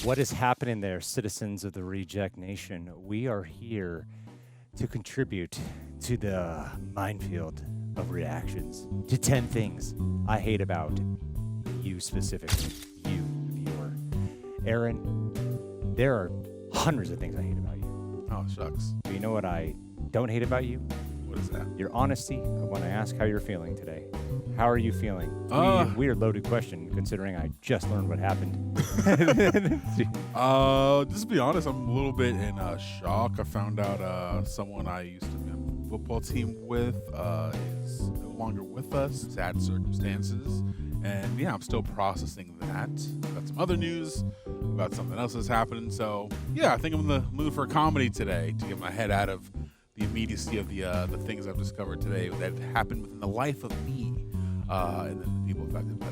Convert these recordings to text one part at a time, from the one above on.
What is happening there, citizens of the Reject Nation? We are here to contribute to the minefield of reactions to 10 things I hate about you specifically, you, the viewer. Aaron, there are hundreds of things I hate about you. Oh, shucks. But you know what I don't hate about you? What is that? Your honesty when I ask how you're feeling today. How are you feeling? Weird loaded question considering I just learned what happened. Just to be honest, I'm a little bit in shock. I found out someone I used to be on the football team with is no longer with us. Sad circumstances. And yeah, I'm still processing that. Got some other news about something else that's happening. So yeah, I think I'm in the mood for a comedy today to get my head out of the immediacy of the things I've discovered today that happened within the life of me. And then the people affected by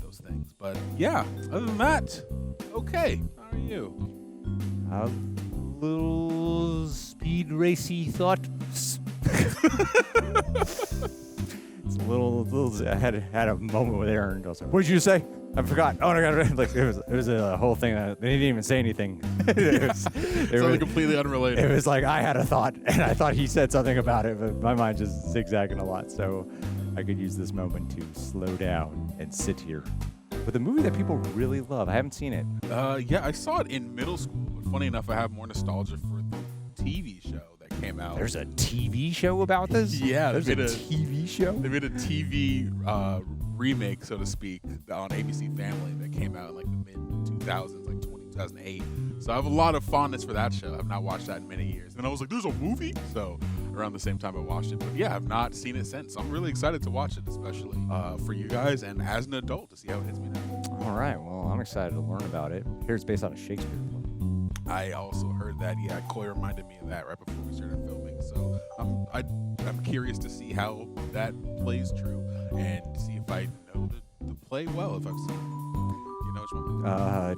those things. But yeah, other than that, okay. How are you? A little speed racy thoughts. It's a little. I had a moment with Aaron. I was like, "What did you say?" I forgot. Oh my god! Like it was a whole thing. They didn't even say anything. It was Completely unrelated. It was like I had a thought, and I thought he said something about it, but my mind just zigzagging a lot. So I could use this moment to slow down and sit here with a movie that people really love. I haven't seen it. Yeah, I saw it in middle school. But funny enough, I have more nostalgia for the TV show that came out. There's a TV show about this? Yeah, there's a TV show. They made a TV remake, so to speak, on ABC Family that came out in like the mid 2000s, like 2008. So I have a lot of fondness for that show. I've not watched that in many years. And I was like, "There's a movie?" So around the same time I watched it. But yeah, I've not seen it since. So I'm really excited to watch it, especially for you guys and as an adult to see how it hits me now. All right. Well, I'm excited to learn about it. Here's based on a Shakespeare play. I also heard that. Yeah, Coy reminded me of that right before we started filming. So I'm curious to see how that plays true and see if I know the play well, if I've seen it. Do you know which one?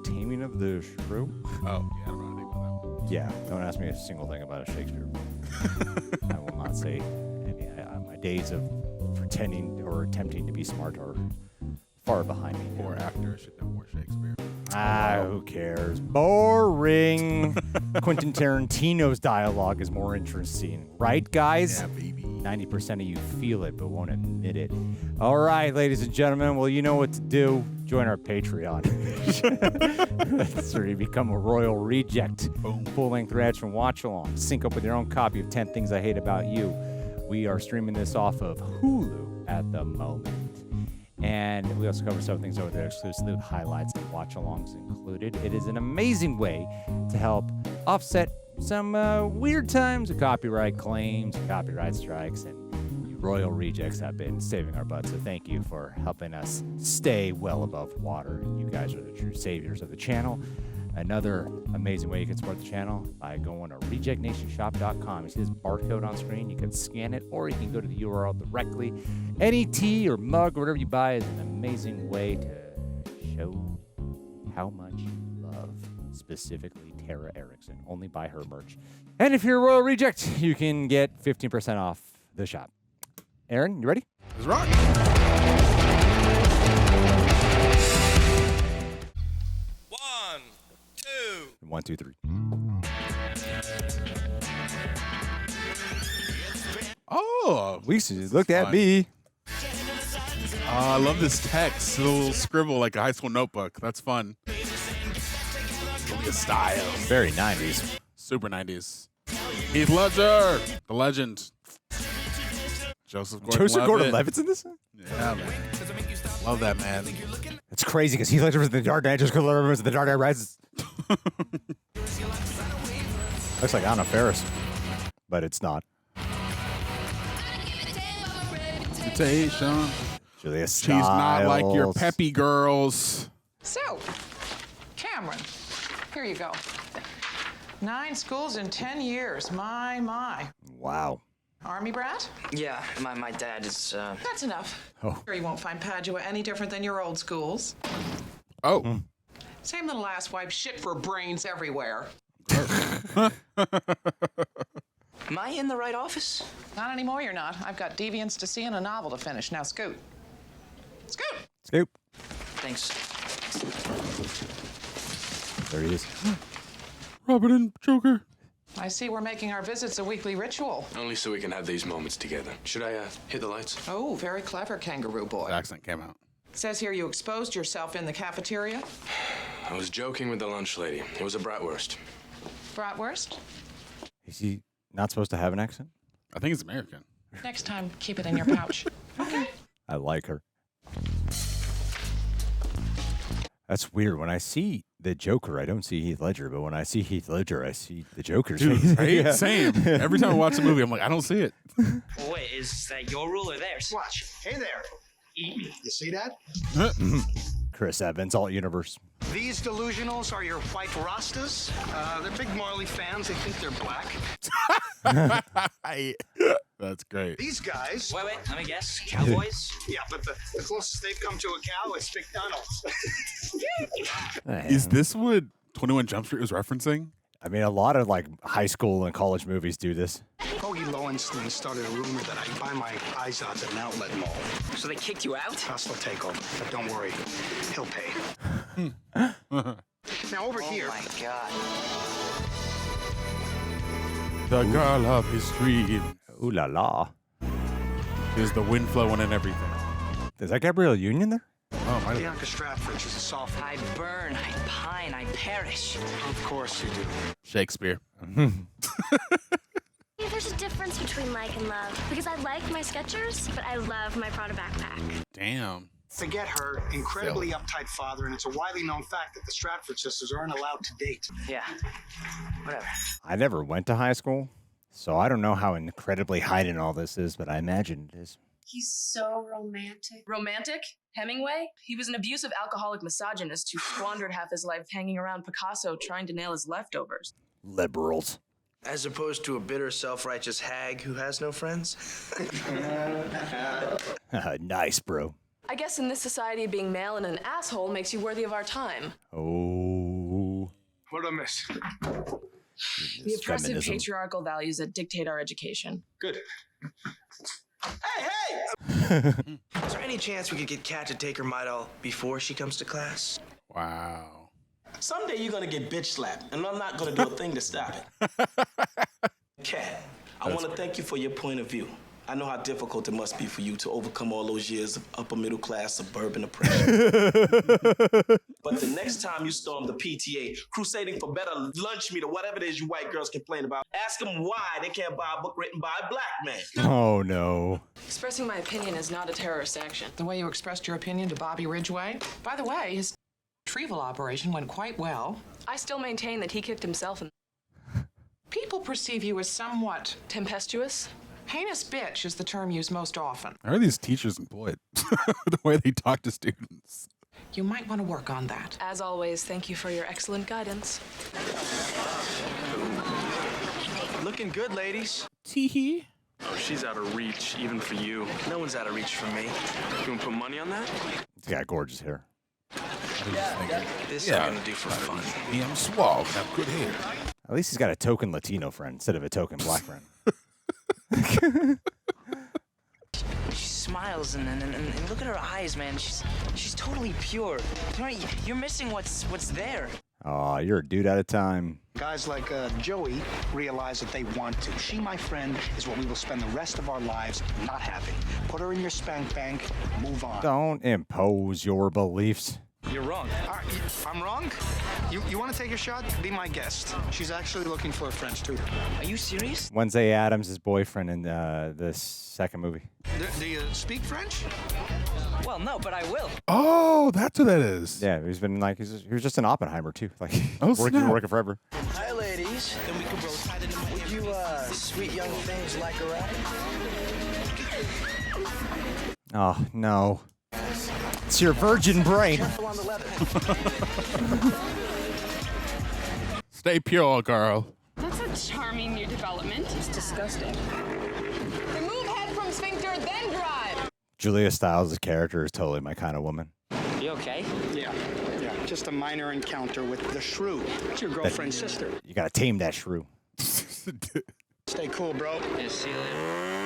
Taming of the Shrew? Oh, yeah, I don't know anything about that one. Yeah, don't ask me a single thing about a Shakespeare play. I will not say any. My days of pretending or attempting to be smart are far behind me. Poor actor should know more Shakespeare. Who cares? Boring. Quentin Tarantino's dialogue is more interesting, right, guys? Yeah, baby. 90% of you feel it, but won't admit it. All right, ladies and gentlemen, well, you know what to do. Join our Patreon. That's where you become a royal reject. Boom. Full-length reaction watch-along. Sync up with your own copy of 10 Things I Hate About You. We are streaming this off of Hulu at the moment. And we also cover some things over there, exclusive highlights and watch-alongs included. It is an amazing way to help offset some weird times of copyright claims, copyright strikes, and you royal rejects have been saving our butts. So thank you for helping us stay well above water. You guys are the true saviors of the channel. Another amazing way you can support the channel by going to rejectnationshop.com. You see this barcode on screen? You can scan it, or you can go to the URL directly. Any tea or mug or whatever you buy is an amazing way to show how much you love, specifically Tara Erickson. Only buy her merch. And if you're a royal reject, you can get 15% off the shop. Aaron, you ready? Let's rock. 1, 2, 3. Oh, Lisa looked at me. I love this text. A little scribble like a high school notebook. That's fun. Julia Stiles. Very 90s. Super 90s. Heath Ledger, the legend. Joseph Gordon-Levitt's in this? Yeah, man. Love that, man. It's crazy because Heath Ledger was in The Dark Knight. Just Gordon-Levitt was in The Dark Knight Rises. Looks like Anna Faris, but it's not. Adaptation. Julia Stiles. She's not like your peppy girls. So, Cameron, here you go. 9 schools in 10 years. My. Wow. Army brat? Yeah, my dad is, That's enough. Oh. Sure you won't find Padua any different than your old schools. Oh. Same little asswipe, shit for brains everywhere. Am I in the right office? Not anymore, you're not. I've got Deviants to see and a novel to finish. Now scoot. Scoot! Scoop. Thanks. There he is. Robert and Joker. I see we're making our visits a weekly ritual. Only so we can have these moments together. Should I hit the lights? Oh, very clever, kangaroo boy. The accent came out. Says here you exposed yourself in the cafeteria. I was joking with the lunch lady. It was a bratwurst. Bratwurst? Is he not supposed to have an accent? I think it's American. Next time, keep it in your pouch. Okay. I like her. That's weird. When I see the Joker, I don't see Heath Ledger, but when I see Heath Ledger, I see the Joker's Dude, face. right? Yeah. Same. Every time I watch a movie, I'm like, I don't see it. Wait, is that your rule or theirs? Watch. Hey there. You see that? Chris Evans, alt universe. These delusionals are your white Rastas. They're big Marley fans. They think they're black. That's great. These guys. Wait, let me guess. Cowboys? Yeah, but the closest they've come to a cow is McDonald's. Is this what 21 Jump Street was referencing? I mean, a lot of like high school and college movies do this. Hoagie Lowenstein started a rumor that I buy my eyes out at an outlet mall. So they kicked you out? Hostile takeover. But don't worry, he'll pay. Now over here. Oh my God. The girl of his dream Ooh la la. is the wind flowing and everything. Is that Gabrielle Union there? Oh, my. Bianca Stratford, she's a sophomore. I burn, I pine, I perish. Of course you do. Shakespeare. There's a difference between like and love, because I like my Skechers, but I love my Prada backpack. Damn. Forget her incredibly uptight father, and it's a widely known fact that the Stratford sisters aren't allowed to date. Yeah, whatever. I never went to high school, so I don't know how incredibly heightened all this is, but I imagine it is. He's so romantic. Romantic? Hemingway? He was an abusive alcoholic misogynist who squandered half his life hanging around Picasso trying to nail his leftovers. Liberals. As opposed to a bitter, self-righteous hag who has no friends? Nice, bro. I guess in this society, being male and an asshole makes you worthy of our time. Oh. What'd I miss? The oppressive Feminism. patriarchal values that dictate our education. Good. Hey! Is there any chance we could get Kat to take her Midol before she comes to class? Wow. Someday you're gonna get bitch slapped, and I'm not gonna do a thing to stop it. Kat, I want to thank you for your point of view. I know how difficult it must be for you to overcome all those years of upper middle class suburban oppression. But the next time you storm the PTA, crusading for better lunch meat or whatever it is you white girls complain about, ask them why they can't buy a book written by a black man. Oh, no. Expressing my opinion is not a terrorist action. The way you expressed your opinion to Bobby Ridgway. By the way, his retrieval operation went quite well. I still maintain that he kicked himself in. People perceive you as somewhat Tempestuous? heinous bitch is the term used most often. How are these teachers employed? The way they talk to students. You might want to work on that. As always, thank you for your excellent guidance. Looking good, ladies. Tee-hee. Oh, she's out of reach, even for you. No one's out of reach from me. You want to put money on that? He's got gorgeous hair. This Yeah. I'm gonna do for fun. Yeah, I'm suave. Have good hair. At least he's got a token Latino friend instead of a token black friend. She smiles and look at her eyes, man. She's totally pure. You're missing what's there. Aw, you're a dude at a time. Guys like Joey realize that they want to. She, my friend, is what we will spend the rest of our lives not having. Put her in your spank bank, move on. Don't impose your beliefs. You're wrong. I'm wrong? You want to take a shot? Be my guest. She's actually looking for a French tutor. Are you serious? Wednesday Adams' his boyfriend in the second movie. Do you speak French? Well, no, but I will. Oh, that's what that is. Yeah, he's been like, he was just in Oppenheimer, too. Like, Oh, snap. working forever. Hi, ladies. Then we can roll tight in the Would you, sweet young things like a ride? Oh, no. It's your virgin brain. Careful on the leather. Stay pure, girl. That's a charming new development. It's disgusting. Remove head from sphincter, then drive. Julia Stiles' character is totally my kind of woman. You okay? Yeah. Just a minor encounter with the Shrew. It's your girlfriend's sister. You gotta tame that shrew. Stay cool, bro. Yeah, see you later.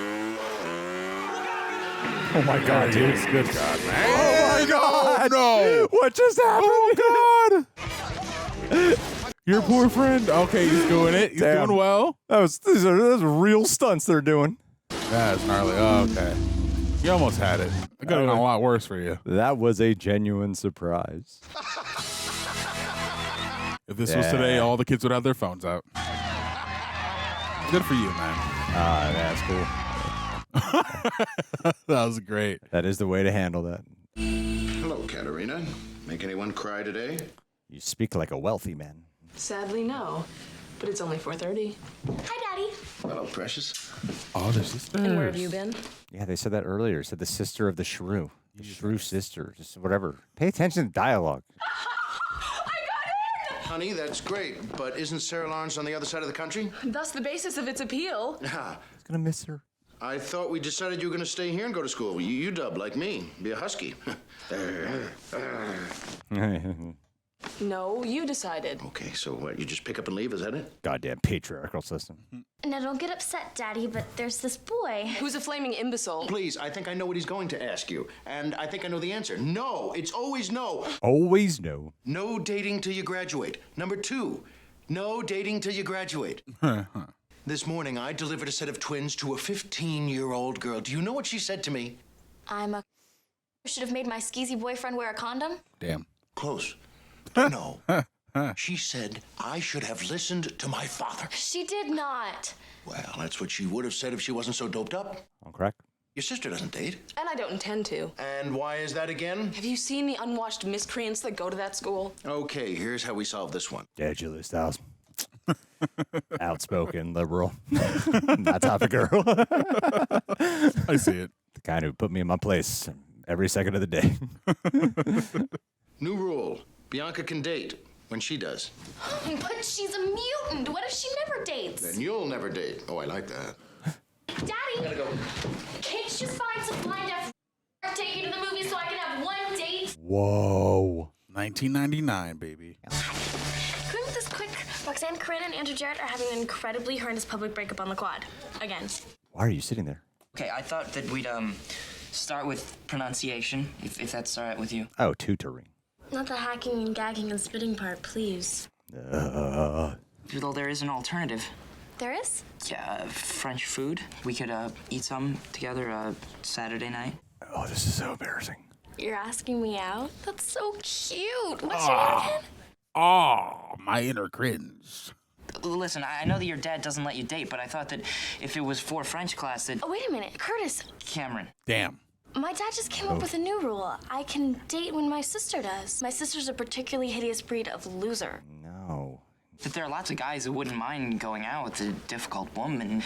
Oh my god, dude. Good God, man. Oh my god! No! What just happened? Oh, God! Your poor friend. Okay, he's doing it. He's doing well. Those are real stunts they're doing. That's gnarly. Oh, okay. You almost had it. It could have been a lot worse for you. That was a genuine surprise. If this was today, all the kids would have their phones out. Good for you, man. That's cool. That was great. That is the way to handle that. Hello, Katerina. Make anyone cry today? You speak like a wealthy man. Sadly, no. But it's only 4:30. Hi, Daddy. Hello, precious. Oh, their sisters. And where have you been? Yeah, they said that earlier. Said the sister of the Shrew. The Shrew sister. Just whatever. Pay attention to dialogue. Honey, that's great, but isn't Sarah Lawrence on the other side of the country? Thus the basis of its appeal. I was gonna miss her. I thought we decided you were going to stay here and go to school. You dub like me. Be a husky. No, you decided. Okay, so what? You just pick up and leave, is that it? Goddamn patriarchal system. Now, don't get upset, Daddy, but there's this boy. Who's a flaming imbecile? Please, I think I know what he's going to ask you. And I think I know the answer. No, it's always no. Always no. No dating till you graduate. Number 2, no dating till you graduate. This morning, I delivered a set of twins to a 15-year-old girl. Do you know what she said to me? Should have made my skeezy boyfriend wear a condom. Damn. Close. No. She said I should have listened to my father. She did not. Well, that's what she would have said if she wasn't so doped up. On crack. Your sister doesn't date. And I don't intend to. And why is that again? Have you seen the unwashed miscreants that go to that school? Okay, here's how we solve this one. Yeah, Julia Stiles. Outspoken liberal. That type of girl. I see it. The kind who put me in my place every second of the day. New rule. Bianca can date when she does. But she's a mutant. What if she never dates? Then you'll never date. Oh, I like that. Daddy, Gotta go. can't you just find some blind F take you to the movie so I can have one date? Whoa. 1999, baby. Couldn't this quick? Roxanne, Corinne, and Andrew Jarrett are having an incredibly horrendous public breakup on the quad. Again. Why are you sitting there? Okay, I thought that we'd start with pronunciation, if that's all right with you. Oh, tutoring. Not the hacking and gagging and spitting part, please. Although there is an alternative. There is? Yeah, French food. We could eat some together Saturday night. Oh, this is so embarrassing. You're asking me out? That's so cute. What's your name again? Oh, my inner cringe. Listen, I know that your dad doesn't let you date, but I thought that if it was for French class that... Oh, wait a minute. Curtis. Cameron. Damn. My dad just came up with a new rule. I can date when my sister does. My sister's a particularly hideous breed of loser. No. That there are lots of guys who wouldn't mind going out with a difficult woman.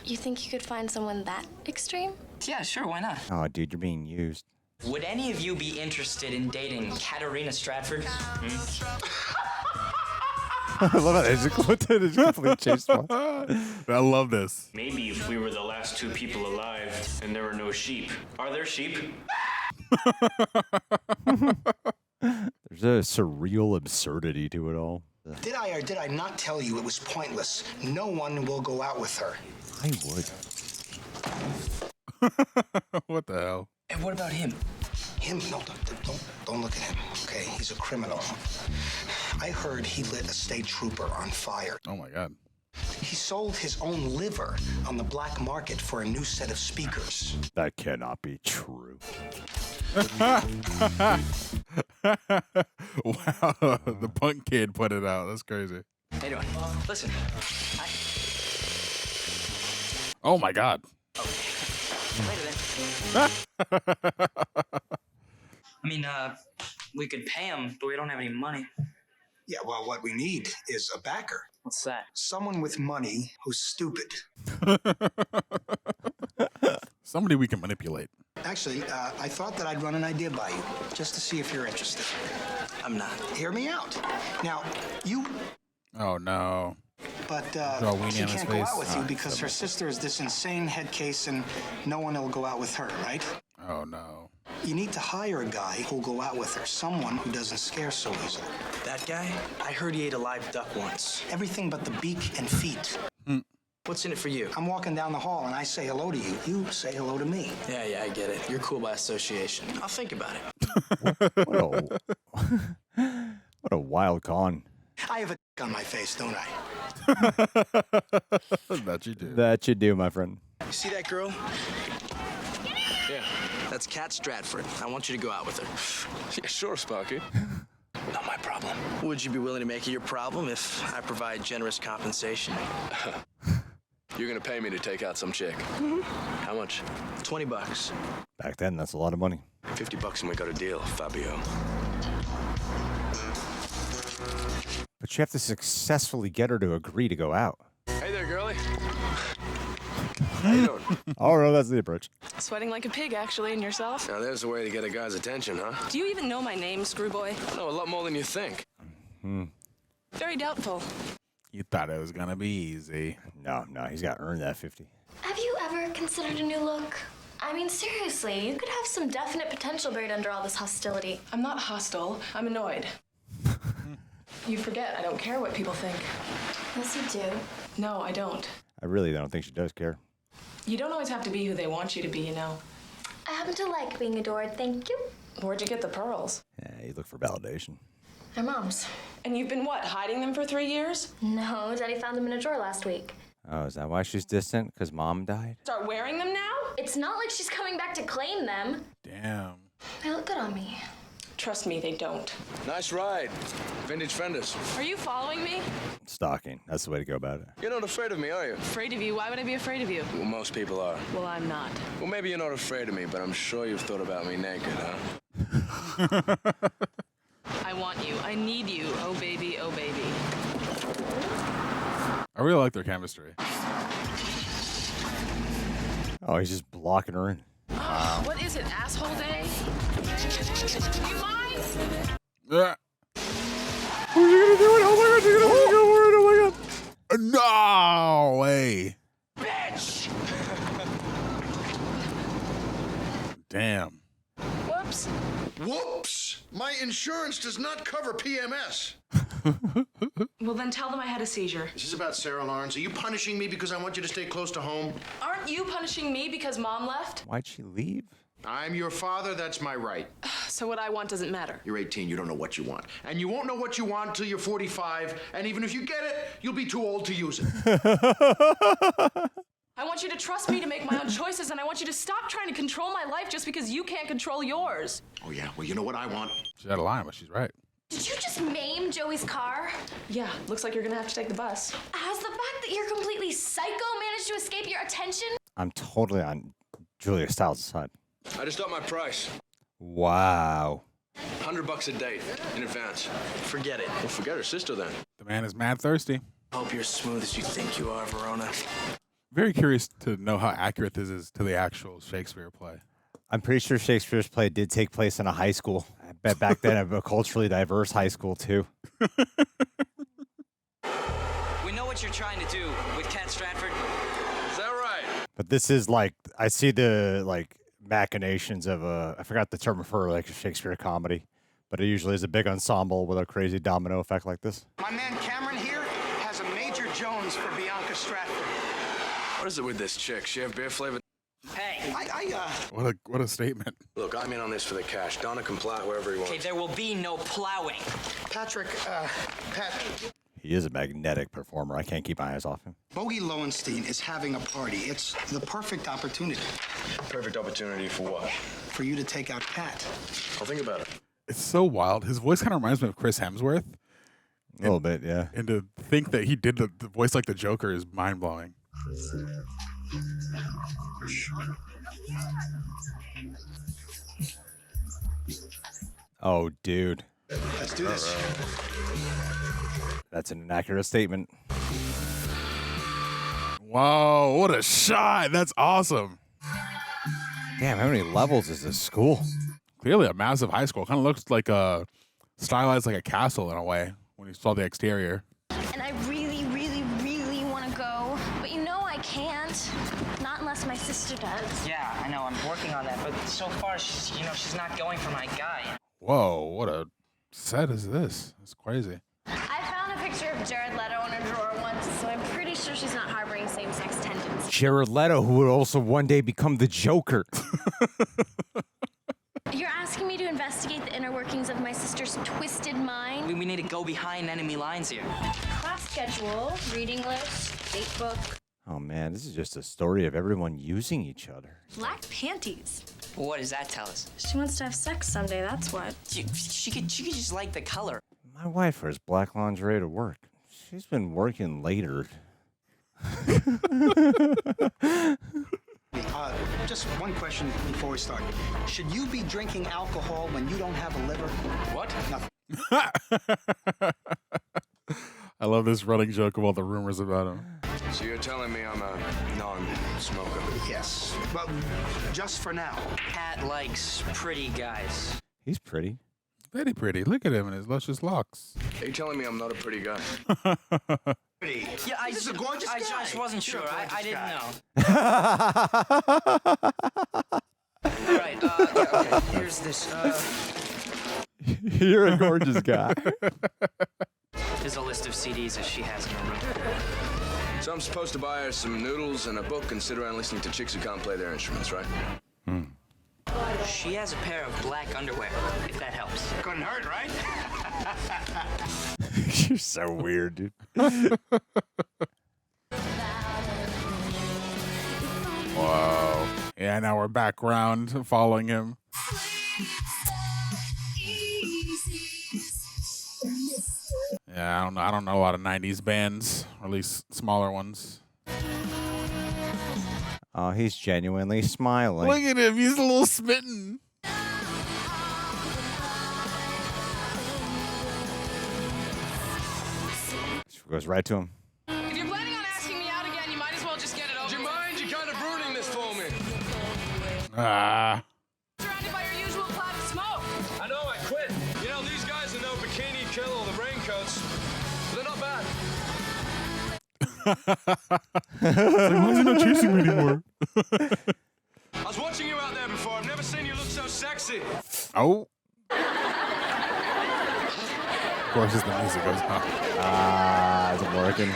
You think you could find someone that extreme? Yeah, sure, why not? Oh, dude, you're being used. Would any of you be interested in dating Katerina Stratford? I love it. It's a complete chase. I love this. Maybe if we were the last two people alive and there were no sheep. Are there sheep? There's a surreal absurdity to it all. Did I or did I not tell you it was pointless? No one will go out with her. I would. What the hell? And what about him? Him? No, don't look at him, okay? He's a criminal. I heard he lit a state trooper on fire. Oh, my God. He sold his own liver on the black market for a new set of speakers. That cannot be true. Wow, the punk kid put it out. That's crazy. How you doing? Listen, Oh, my God. later then. I mean, we could pay him, but we don't have any money. Yeah, well, what we need is a backer. What's that? Someone with money who's stupid. Somebody we can manipulate. Actually, I thought that I'd run an idea by you, just to see if you're interested. I'm not. Hear me out. Now, you... Oh, no. But Draw a weenie she on his can't go face. out with you Ah, because her sister is this insane head case and no one will go out with her, right? Oh, no. You need to hire a guy who'll go out with her, someone who doesn't scare so easily. That guy? I heard he ate a live duck once. Everything but the beak and feet. What's in it for you? I'm walking down the hall and I say hello to you. You say hello to me. Yeah, I get it. You're cool by association. I'll think about it. What a wild con. I have a on my face, don't I? That you do. That you do, my friend. You see that girl? Yeah. That's Kat Stratford. I want you to go out with her. Yeah, sure, Sparky. Not my problem. Would you be willing to make it your problem if I provide generous compensation? You're gonna pay me to take out some chick. How much? $20. Back then, that's a lot of money. $50 and we got a deal, Fabio. But you have to successfully get her to agree to go out. Hey there, girlie. How you doing? Oh, no, that's the approach. Sweating like a pig, actually, and yourself? Now there's a way to get a guy's attention, huh? Do you even know my name, Screwboy? No, a lot more than you think. Very doubtful. You thought it was gonna be easy. No, he's got to earn that 50. Have you ever considered a new look? I mean, seriously, you could have some definite potential buried under all this hostility. I'm not hostile. I'm annoyed. You forget, I don't care what people think. Yes, you do. No, I don't. I really don't think she does care. You don't always have to be who they want you to be, you know. I happen to like being adored, thank you. Where'd you get the pearls? Yeah, you look for validation. They're Mom's. And you've been, what, hiding them for 3 years? No, Daddy found them in a drawer last week. Oh, is that why she's distant? Because Mom died? Start wearing them now? It's not like she's coming back to claim them. Damn. They look good on me. Trust me, they don't. Nice ride. Vintage fenders. Are you following me? Stalking. That's the way to go about it. You're not afraid of me, are you? Afraid of you? Why would I be afraid of you? Well, most people are. Well, I'm not. Well, maybe you're not afraid of me, but I'm sure you've thought about me naked, huh? I want you. I need you. Oh, baby. Oh, baby. I really like their chemistry. Oh, he's just blocking her in. What is it, asshole day? You mind? Yeah. Who's he gonna do it? Oh my god, she's gonna go for it. Oh my god. No way. Bitch! Damn. Whoops. Whoops! My insurance does not cover PMS. Well, then tell them I had a seizure. Is this about Sarah Lawrence? Are you punishing me because I want you to stay close to home? Aren't you punishing me because Mom left? Why'd she leave? I'm your father, that's my right. So what I want doesn't matter. You're 18, you don't know what you want. And you won't know what you want until you're 45, and even if you get it, you'll be too old to use it. I want you to trust me to make my own choices, and I want you to stop trying to control my life just because you can't control yours. Oh yeah, well you know what I want? She's out of line, but she's right. Did you just maim Joey's car? Yeah, looks like you're gonna have to take the bus. Has the fact that you're completely psycho managed to escape your attention? I'm totally on Julia Stiles' side. I just upped my price. Wow. $100 a date in advance. Forget it. Well, forget her sister then. The man is mad thirsty. Hope you're as smooth as you think you are, Verona. Very curious to know how accurate this is to the actual Shakespeare play. I'm pretty sure Shakespeare's play did take place in a high school. I bet back then a culturally diverse high school, too. We know what you're trying to do with Kat Stratford. Is that right? But this is like, I see the, like, machinations of I forgot the term for like a Shakespeare comedy, but it usually is a big ensemble with a crazy domino effect like this. My man Cameron here has a Major Jones for Bianca Stratford. What is it with this chick? She have beer flavored? Hey. What a statement. Look, I'm in on this for the cash. Donna can plow wherever he wants. Okay, there will be no plowing. Patrick, Pat. He is a magnetic performer. I can't keep my eyes off him. Bogey Lowenstein is having a party. It's the perfect opportunity. Perfect opportunity for what? For you to take out Kat. I'll think about it. It's so wild. His voice kind of reminds me of Chris Hemsworth. A little bit, yeah. And to think that he did the voice like the Joker is mind-blowing. Oh, dude. Let's do this. That's an inaccurate statement. Whoa, what a shot. That's awesome. Damn, how many levels is this school? Clearly a massive high school. Kind of looks like stylized like a castle in a way when you saw the exterior. And I really, really, really want to go, but you know I can't. Not unless my sister does. Yeah, I know. I'm working on that, but so far, she's not going for my guy. Whoa, what a set is this? It's crazy. I found a picture of Jared Leto in her drawer once, so I'm pretty sure she's not harboring same-sex tendencies. Jared Leto, who would also one day become the Joker. You're asking me to investigate the inner workings of my sister's twisted mind? We need to go behind enemy lines here. Class schedule, reading list, date book. Oh man, this is just a story of everyone using each other. Black panties. Well, what does that tell us? She wants to have sex someday, that's what. She could just like the color. My wife wears black lingerie to work. She's been working later. Just one question before we start. Should you be drinking alcohol when you don't have a liver? What? Nothing. I love this running joke of all the rumors about him. So you're telling me I'm a non-smoker? Yes. Well, just for now. Kat likes pretty guys. He's pretty. Very pretty. Look at him and his luscious locks. Are you telling me I'm not a pretty guy? Pretty. Yeah, He's a gorgeous guy. I just wasn't You're sure. a gorgeous I didn't guy. know. All right. Yeah, okay. Here's this. You're a gorgeous guy. There's a list of CDs that she has in her room. So I'm supposed to buy her some noodles and a book and sit around listening to chicks who can't play their instruments, right? She has a pair of black underwear, if that helps. Couldn't hurt, right? You're so weird, dude. Wow. Yeah, now we're background following him. Yeah, I don't know a lot of 90s bands, or at least smaller ones. Oh, he's genuinely smiling. Look at him, he's a little smitten. She goes right to him. If you're planning on asking me out again, you might as well just get it over. Do you mind? You're kind of ruining this for me. Surrounded by your usual cloud of smoke. I know, I quit. You know, these guys are no bikini kill or the raincoats. They're not bad. Why is he not chasing me anymore? I was watching you out there before. I've never seen you look so sexy. Oh. Of course, as the music goes on. Isn't working.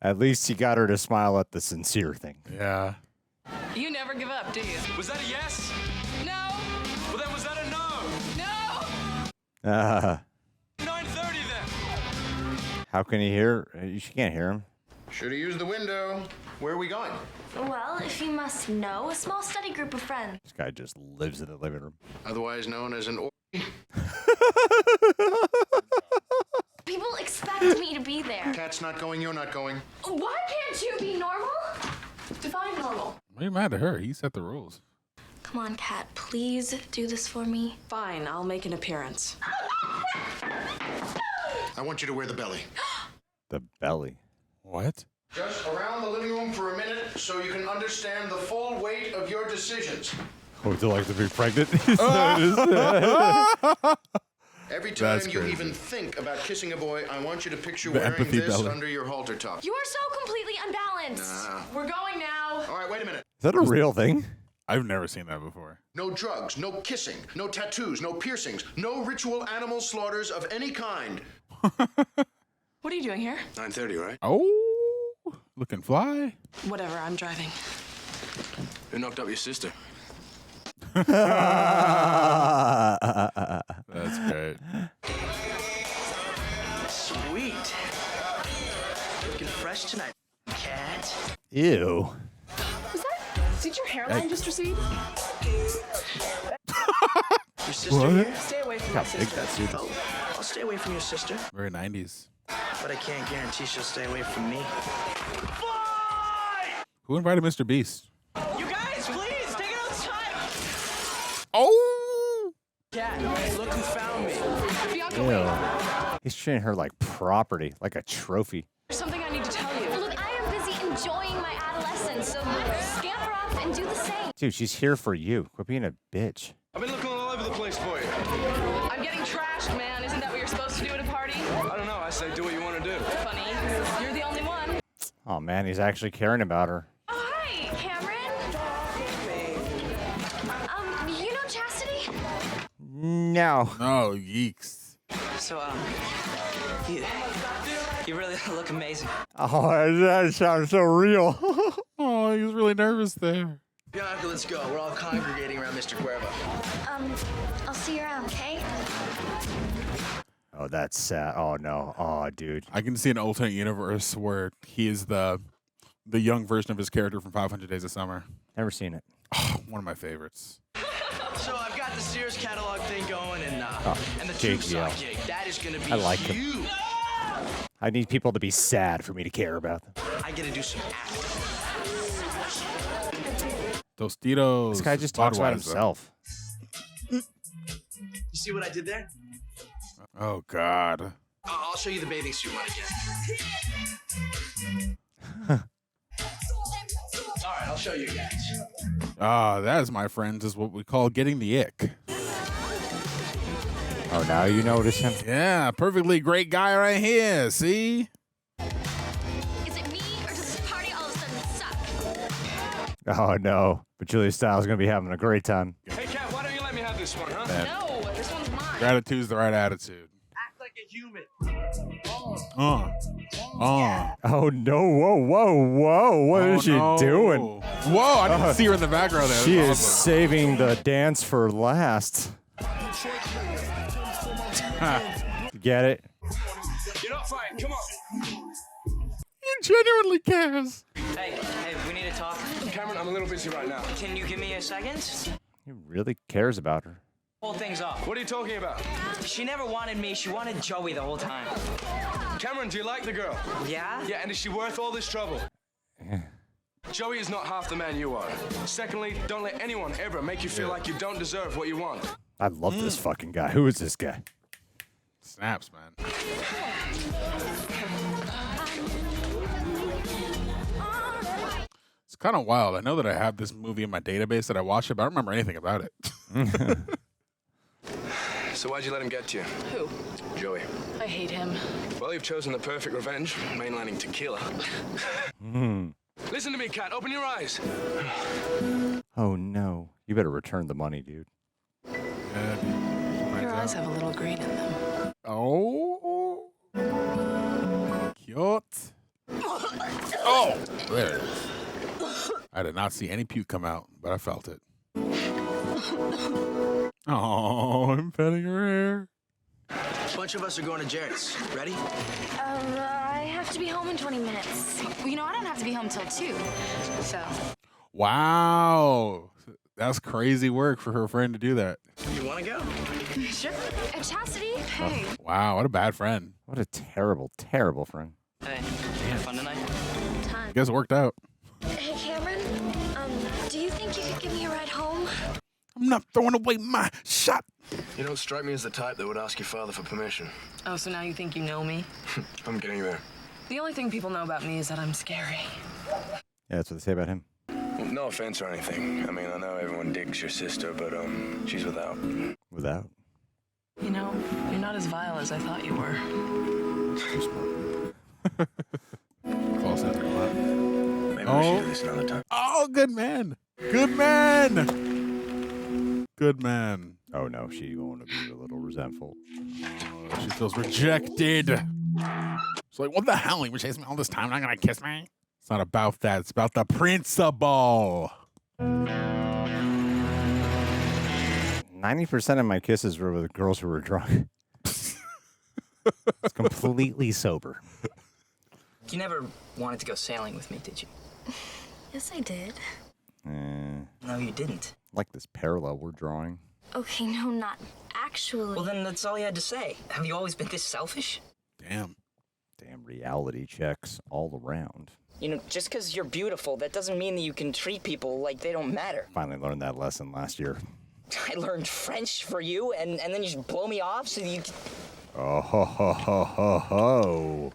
At least he got her to smile at the sincere thing. Yeah. You never give up, do you? Was that a yes? No. Well, then was that a no? No. 9:30 then. How can he hear? She can't hear him. Should have used the window. Where are we going? Well, if you must know, a small study group of friends. This guy just lives in the living room. Otherwise known as an orgy. People expect me to be there. Kat's not going, you're not going. Why can't you be normal? Define normal. Why are you mad at her? He set the rules. Come on, Kat, please do this for me. Fine, I'll make an appearance. I want you to wear the belly. The belly. What? Just around the living room for a minute so you can understand the full weight of your decisions. Would you like to be pregnant? Every time That's you crazy. even think about kissing a boy, I want you to picture The wearing empathy this belly. under your halter top. You are so completely unbalanced. We're going now. All right, wait a minute. Is that a real thing? I've never seen that before. No drugs, no kissing, no tattoos, no piercings, no ritual animal slaughters of any kind. What are you doing here? 9:30, right? Oh, looking fly. Whatever, I'm driving. Who knocked up your sister? That's great. Sweet. Looking fresh tonight, Kat. Ew. Did your hairline just recede? Your sister What? here? Stay away from How my big sister. that suit is. Oh, I'll stay away from your sister, Very 90s. but I can't guarantee she'll stay away from me. Who invited Mr. Beast? You guys, please, take it outside. Oh! Kat, look who found me. Bianca, Ew. wait. He's treating her like property, like a trophy. There's something I need to tell you. Look, I am busy enjoying my adolescence, so scamper off and do the same. Dude, she's here for you. Quit being a bitch. I've been looking all over the place for you. I'm getting trashed, man. Isn't that what you're supposed to do at a party? I don't know. I say do what you want to do. Funny. You're the only one. Oh man, he's actually caring about her. Oh, hi, Cameron. You know Chastity? No. Oh, yeeks. So, you really look amazing. Oh, that sounds so real. Oh, he was really nervous there. Bianca, let's go. We're all congregating around Mr. Cuervo. I'll see you around, okay? Oh, that's sad. Oh, no. Oh, dude. I can see an alternate universe where he is the young version of his character from 500 Days of Summer. Never seen it. Oh, one of my favorites. So I've got the Sears catalog thing going and the Jake, tube yeah. sock jig. That is going to be I like huge. him. I need people to be sad for me to care about them. I get to do some acting. Tostitos. This guy just talks about Budweiser. himself. You see what I did there? Oh, God. I'll show you the bathing suit one again. All right, I'll show you guys. That is, my friends, is what we call getting the ick. Oh, now you notice him? Yeah, perfectly great guy right here. See? Is it me, or does this party all of a sudden suck? Oh, no. But Julia Stiles is going to be having a great time. Hey, Kat, why don't you let me have this one, huh? No, this one's mine. Gratitude's the right attitude. Act like a human. Oh, no. Whoa. What is she doing? Whoa, I didn't see her in the background there. She That's is awesome. saving the dance for last. Get it? You're not fighting. Come on. He genuinely cares. Hey, we need to talk. Cameron, I'm a little busy right now. Can you give me a second? He really cares about her. Hold things off. What are you talking about? She never wanted me. She wanted Joey the whole time. Cameron, do you like the girl? Yeah? Yeah, and is she worth all this trouble? Joey is not half the man you are. Secondly, don't let anyone ever make you feel like you don't deserve what you want. I love this fucking guy. Who is this guy? Snaps, man. It's kind of wild. I know that I have this movie in my database that I watched it, but I don't remember anything about it. So why'd you let him get to you? Who? Joey. I hate him. Well, you've chosen the perfect revenge, mainlining tequila. Listen to me, Kat. Open your eyes. Oh, no. You better return the money, dude. Your eyes have a little green in them. Oh. Cute. Oh. There it is. I did not see any puke come out, but I felt it. Oh, I'm petting her hair. A bunch of us are going to Jared's. Ready? I have to be home in 20 minutes. You know, I don't have to be home till 2. So. Wow. That's crazy work for her friend to do that. You want to go? Sure. Chastity? Hey. Wow, what a bad friend. What a terrible, terrible friend. Hey, you have fun tonight? I guess it worked out. Hey, Cameron, do you think you could give me a ride home? I'm not throwing away my shot. You don't strike me as the type that would ask your father for permission. Oh, so now you think you know me? I'm getting there. The only thing people know about me is that I'm scary. Yeah, that's what they say about him. Well, no offense or anything. I mean, I know everyone digs your sister, but she's without. Without? You know, you're not as vile as I thought you were. Close after a lot. Maybe we should do this another time. Oh, good man. Good man. Good man. Oh, no. She's going to be a little resentful. Oh, she feels rejected. She's like, what the hell? You were chasing me all this time, not going to kiss me? It's not about that. It's about the principle. 90% of my kisses were with girls who were drunk. It's completely sober. You never wanted to go sailing with me, did you? Yes, I did. No, you didn't. Like this parallel we're drawing. Okay, no, not actually. Well, then that's all you had to say. Have you always been this selfish? Damn. Damn reality checks all around. You know, just because you're beautiful, that doesn't mean that you can treat people like they don't matter. Finally learned that lesson last year. I learned French for you, and then you just blow me off so you... Oh, ho, ho, ho, ho, ho.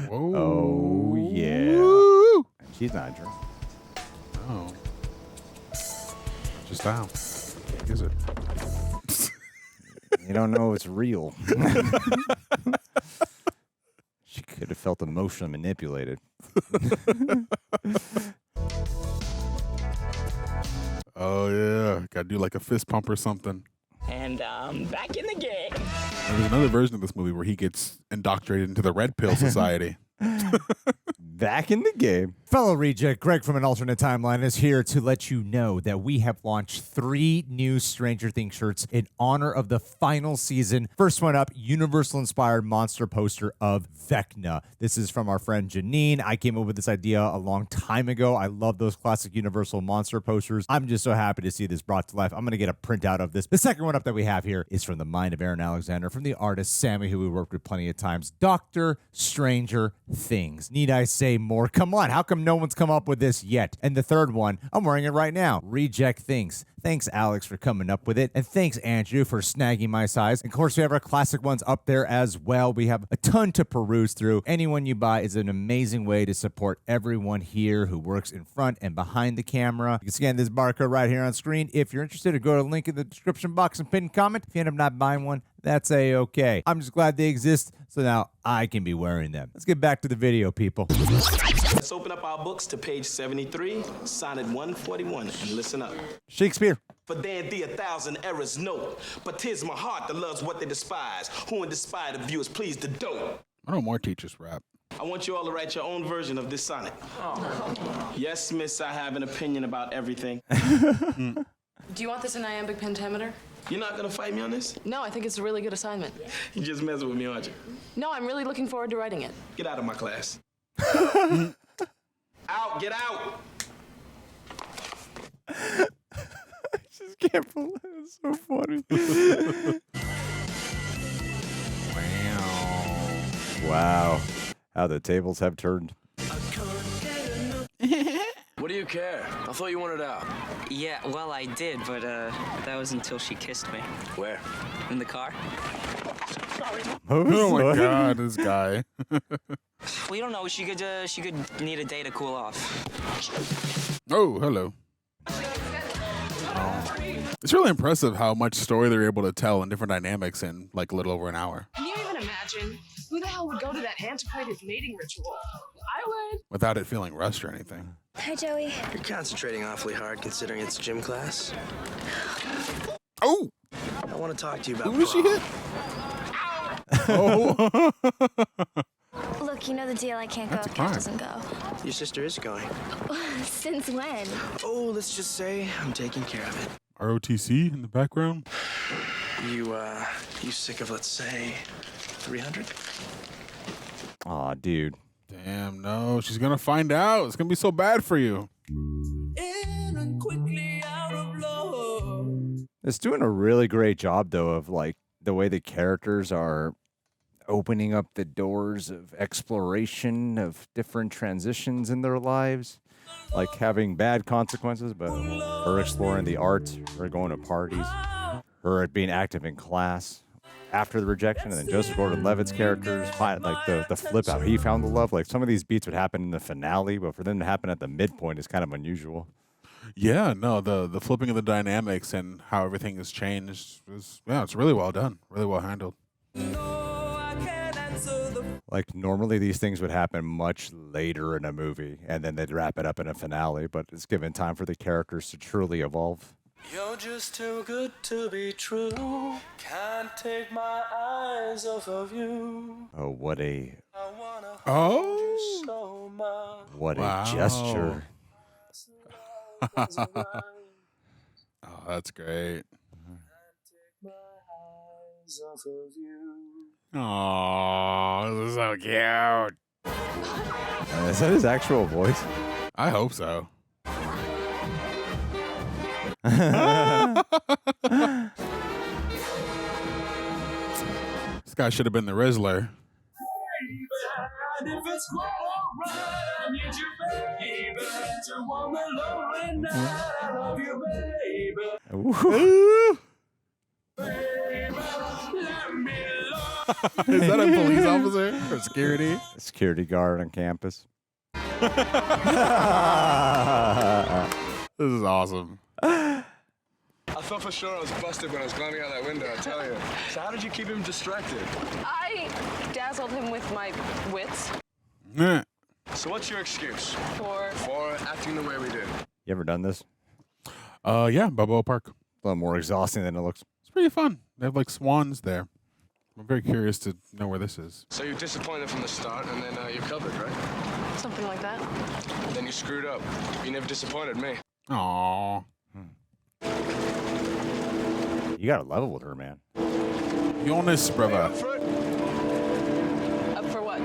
Whoa. Oh, yeah. Woo. She's not drunk. Oh. Just down. Is it? You don't know it's real. She could have felt emotionally manipulated. Oh, yeah. Got to do like a fist pump or something. And back in the game. There's another version of this movie where he gets indoctrinated into the Red Pill Society. Back in the game. Fellow reject, Greg from an alternate timeline is here to let you know that we have launched 3 new Stranger Things shirts in honor of the final season. First one up, Universal-inspired monster poster of Vecna. This is from our friend Janine. I came up with this idea a long time ago. I love those classic Universal monster posters. I'm just so happy to see this brought to life. I'm going to get a printout of this. The second one up that we have here is from the mind of Aaron Alexander, from the artist Sammy, who we worked with plenty of times. Dr. Stranger Things. Need I say more? Come on, how come no one's come up with this yet? And the third one, I'm wearing it right now. Reject Things. Thanks, Alex, for coming up with it. And thanks, Andrew, for snagging my size. And of course, we have our classic ones up there as well. We have a ton to peruse through. Anyone you buy is an amazing way to support everyone here who works in front and behind the camera. You can scan this barcode right here on screen. If you're interested, go to the link in the description box and pin comment. If you end up not buying one, that's a-okay. I'm just glad they exist, so now I can be wearing them. Let's get back to the video, people. Let's open up our books to page 73, sonnet 141, and listen up. Shakespeare. For there be 1,000 errors, note, but 'tis my heart that loves what they despise, who in despite of you is pleased to dote. I know more teachers rap. I want you all to write your own version of this sonnet. Oh. Yes, miss, I have an opinion about everything. Do you want this in iambic pentameter? You're not gonna fight me on this? No, I think it's a really good assignment. You just messing with me, aren't you? No, I'm really looking forward to writing it. Get out of my class. Out, get out! I just can't believe it. It's so funny. Wow. How the tables have turned. What do you care? I thought you wanted out. Yeah, well, I did, but that was until she kissed me. Where? In the car. Oh my God, this guy. We don't know. She could need a day to cool off. Oh, hello. It's really impressive how much story they're able to tell in different dynamics in like a little over an hour. Can you even imagine? Who the hell would go to that antiquated mating ritual? I would. Without it feeling rushed or anything. Hi, Joey. You're concentrating awfully hard considering it's gym class. Oh! I want to talk to you about Who was she hit? Oh. Look, you know the deal. I can't go if Kat doesn't go. Your sister is going. Since when? Oh, let's just say I'm taking care of it. ROTC in the background. You sick of, let's say, 300? Aw, dude. Damn, no. She's going to find out. It's going to be so bad for you. It's doing a really great job, though, of like the way the characters are opening up the doors of exploration of different transitions in their lives, like having bad consequences, but her exploring the arts, her going to parties, her being active in class after the rejection, and then Joseph Gordon-Levitt's characters, like the flip out, he found the love. Like some of these beats would happen in the finale, but for them to happen at the midpoint is kind of unusual. Yeah, no, the flipping of the dynamics and how everything has changed is, yeah, it's really well done, really well handled. Like normally these things would happen much later in a movie, and then they'd wrap it up in a finale, but it's given time for the characters to truly evolve. You're just too good to be true. Can't take my eyes off of you. Oh, what a Oh, what wow. a gesture. Oh, that's great. Oh, this is so cute. Is that his actual voice? I hope so. This guy should have been the Rizzler. Ooh. Is that a police officer or security? Security guard on campus. This is awesome. I thought for sure I was busted when I was climbing out that window, I tell you. So how did you keep him distracted? I dazzled him with my wits. So what's your excuse? For acting the way we did? You ever done this? Yeah, Balboa Park. A little more exhausting than it looks. It's pretty fun. They have like swans there. I'm very curious to know where this is. So you're disappointed from the start, and then you're covered, right? Something like that. Then you screwed up. You never disappointed me. Aww. You got a level with her, man. Jonas, brother. Up for what?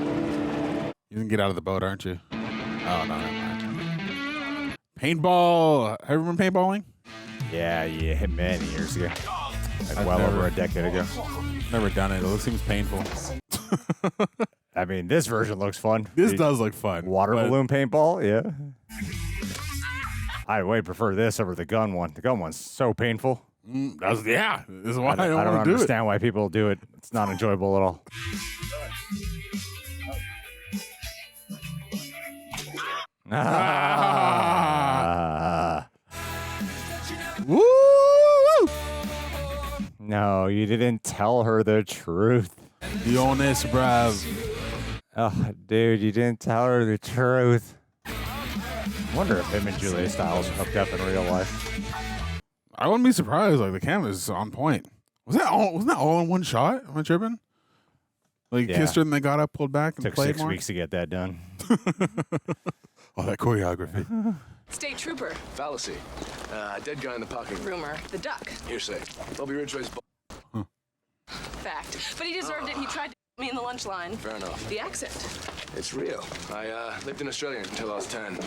You can get out of the boat, aren't you? Oh, no. Paintball. I remember paintballing? Yeah, many years ago. Like over a decade ago. Never done it. It seems painful. I mean, this version looks fun. This does look fun. Water balloon paintball, yeah. I way prefer this over the gun one. The gun one's so painful. This is why I don't want to do it. understand why people do it. It's not enjoyable at all. Woo! No, you didn't tell her the truth. Jonas, bruv. Oh, dude, you didn't tell her the truth. I wonder if him and Julia Stiles are hooked up in real life. I wouldn't be surprised. Like, the camera's on point. Wasn't that all in one shot? Am I tripping? Like, Yeah. kissed her and they got up, pulled back, and Took played 6 more? weeks to get that done. All that choreography. State trooper. Fallacy. Dead guy in the parking lot. Rumor. The duck. Hearsay. Bobby Ridgway's Fact. But he deserved it. He tried to me in the lunch line. Fair enough. The accent. It's real. I lived in Australia until I was 10.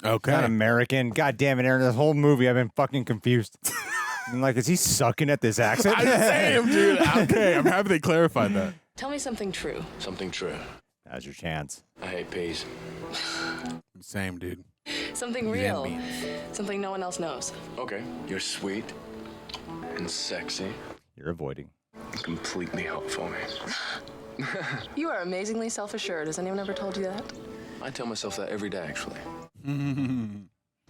Okay. Not American. God damn it, Aaron. This whole movie, I've been fucking confused. I'm like, is he sucking at this accent? I'm the same, dude. Okay, I'm happy they clarified that. Tell me something true. Something true. Now's your chance. I hate peas. Same, dude. Something real. Something no one else knows. Okay. You're sweet and sexy. You're avoiding. And completely hot for me. You are amazingly self-assured. Has anyone ever told you that? I tell myself that every day, actually.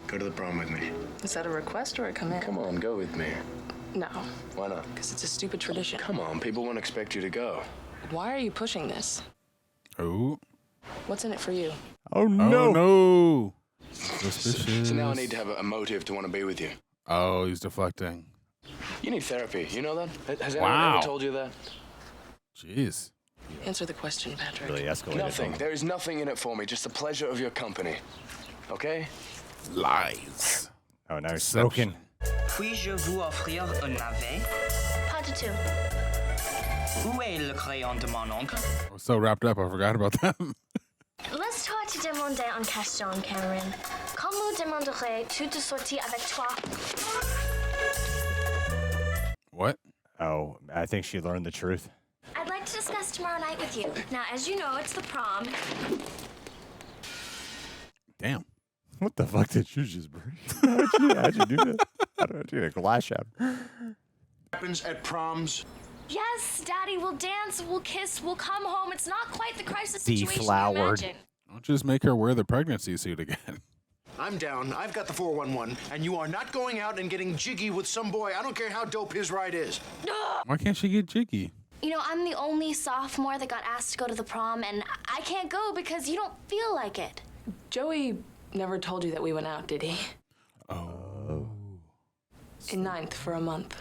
Go to the prom with me. Is that a request or a command? Come on, go with me. No. Why not? Because it's a stupid tradition. Come on, people won't expect you to go. Why are you pushing this? Oh. What's in it for you? Oh, no. Oh, no. Suspicious. So now I need to have a motive to want to be with you. Oh, he's deflecting. You need therapy. You know that? Has anyone Wow. ever told you that? Jeez. Answer the question, Patrick. Really escalated. Nothing. There is nothing in it for me. Just the pleasure of your company. Okay? Lies. Oh, now he's smoking. Puis-je vous offrir un navet? Pas du tout. Où est le crayon de mon oncle? I was so wrapped up, I forgot about that. Laisse-toi te demander en question, Cameron. Quand me demanderais-tu de sortir avec toi? What? Oh, I think she learned the truth. I'd like to discuss tomorrow night with you. Now, as you know, it's the prom. Damn. What the fuck did you just bring? How'd you do that? How'd you get a glass shatter? Happens at proms. Yes, Daddy, we'll dance, we'll kiss, we'll come home. It's not quite the crisis situation you Deflowered. imagine. Don't just make her wear the pregnancy suit again. I'm down. I've got the 411, and you are not going out and getting jiggy with some boy. I don't care how dope his ride is. Why can't she get jiggy? You know, I'm the only sophomore that got asked to go to the prom, and I can't go because you don't feel like it. Joey never told you that we went out, did he? Oh. In ninth for a month.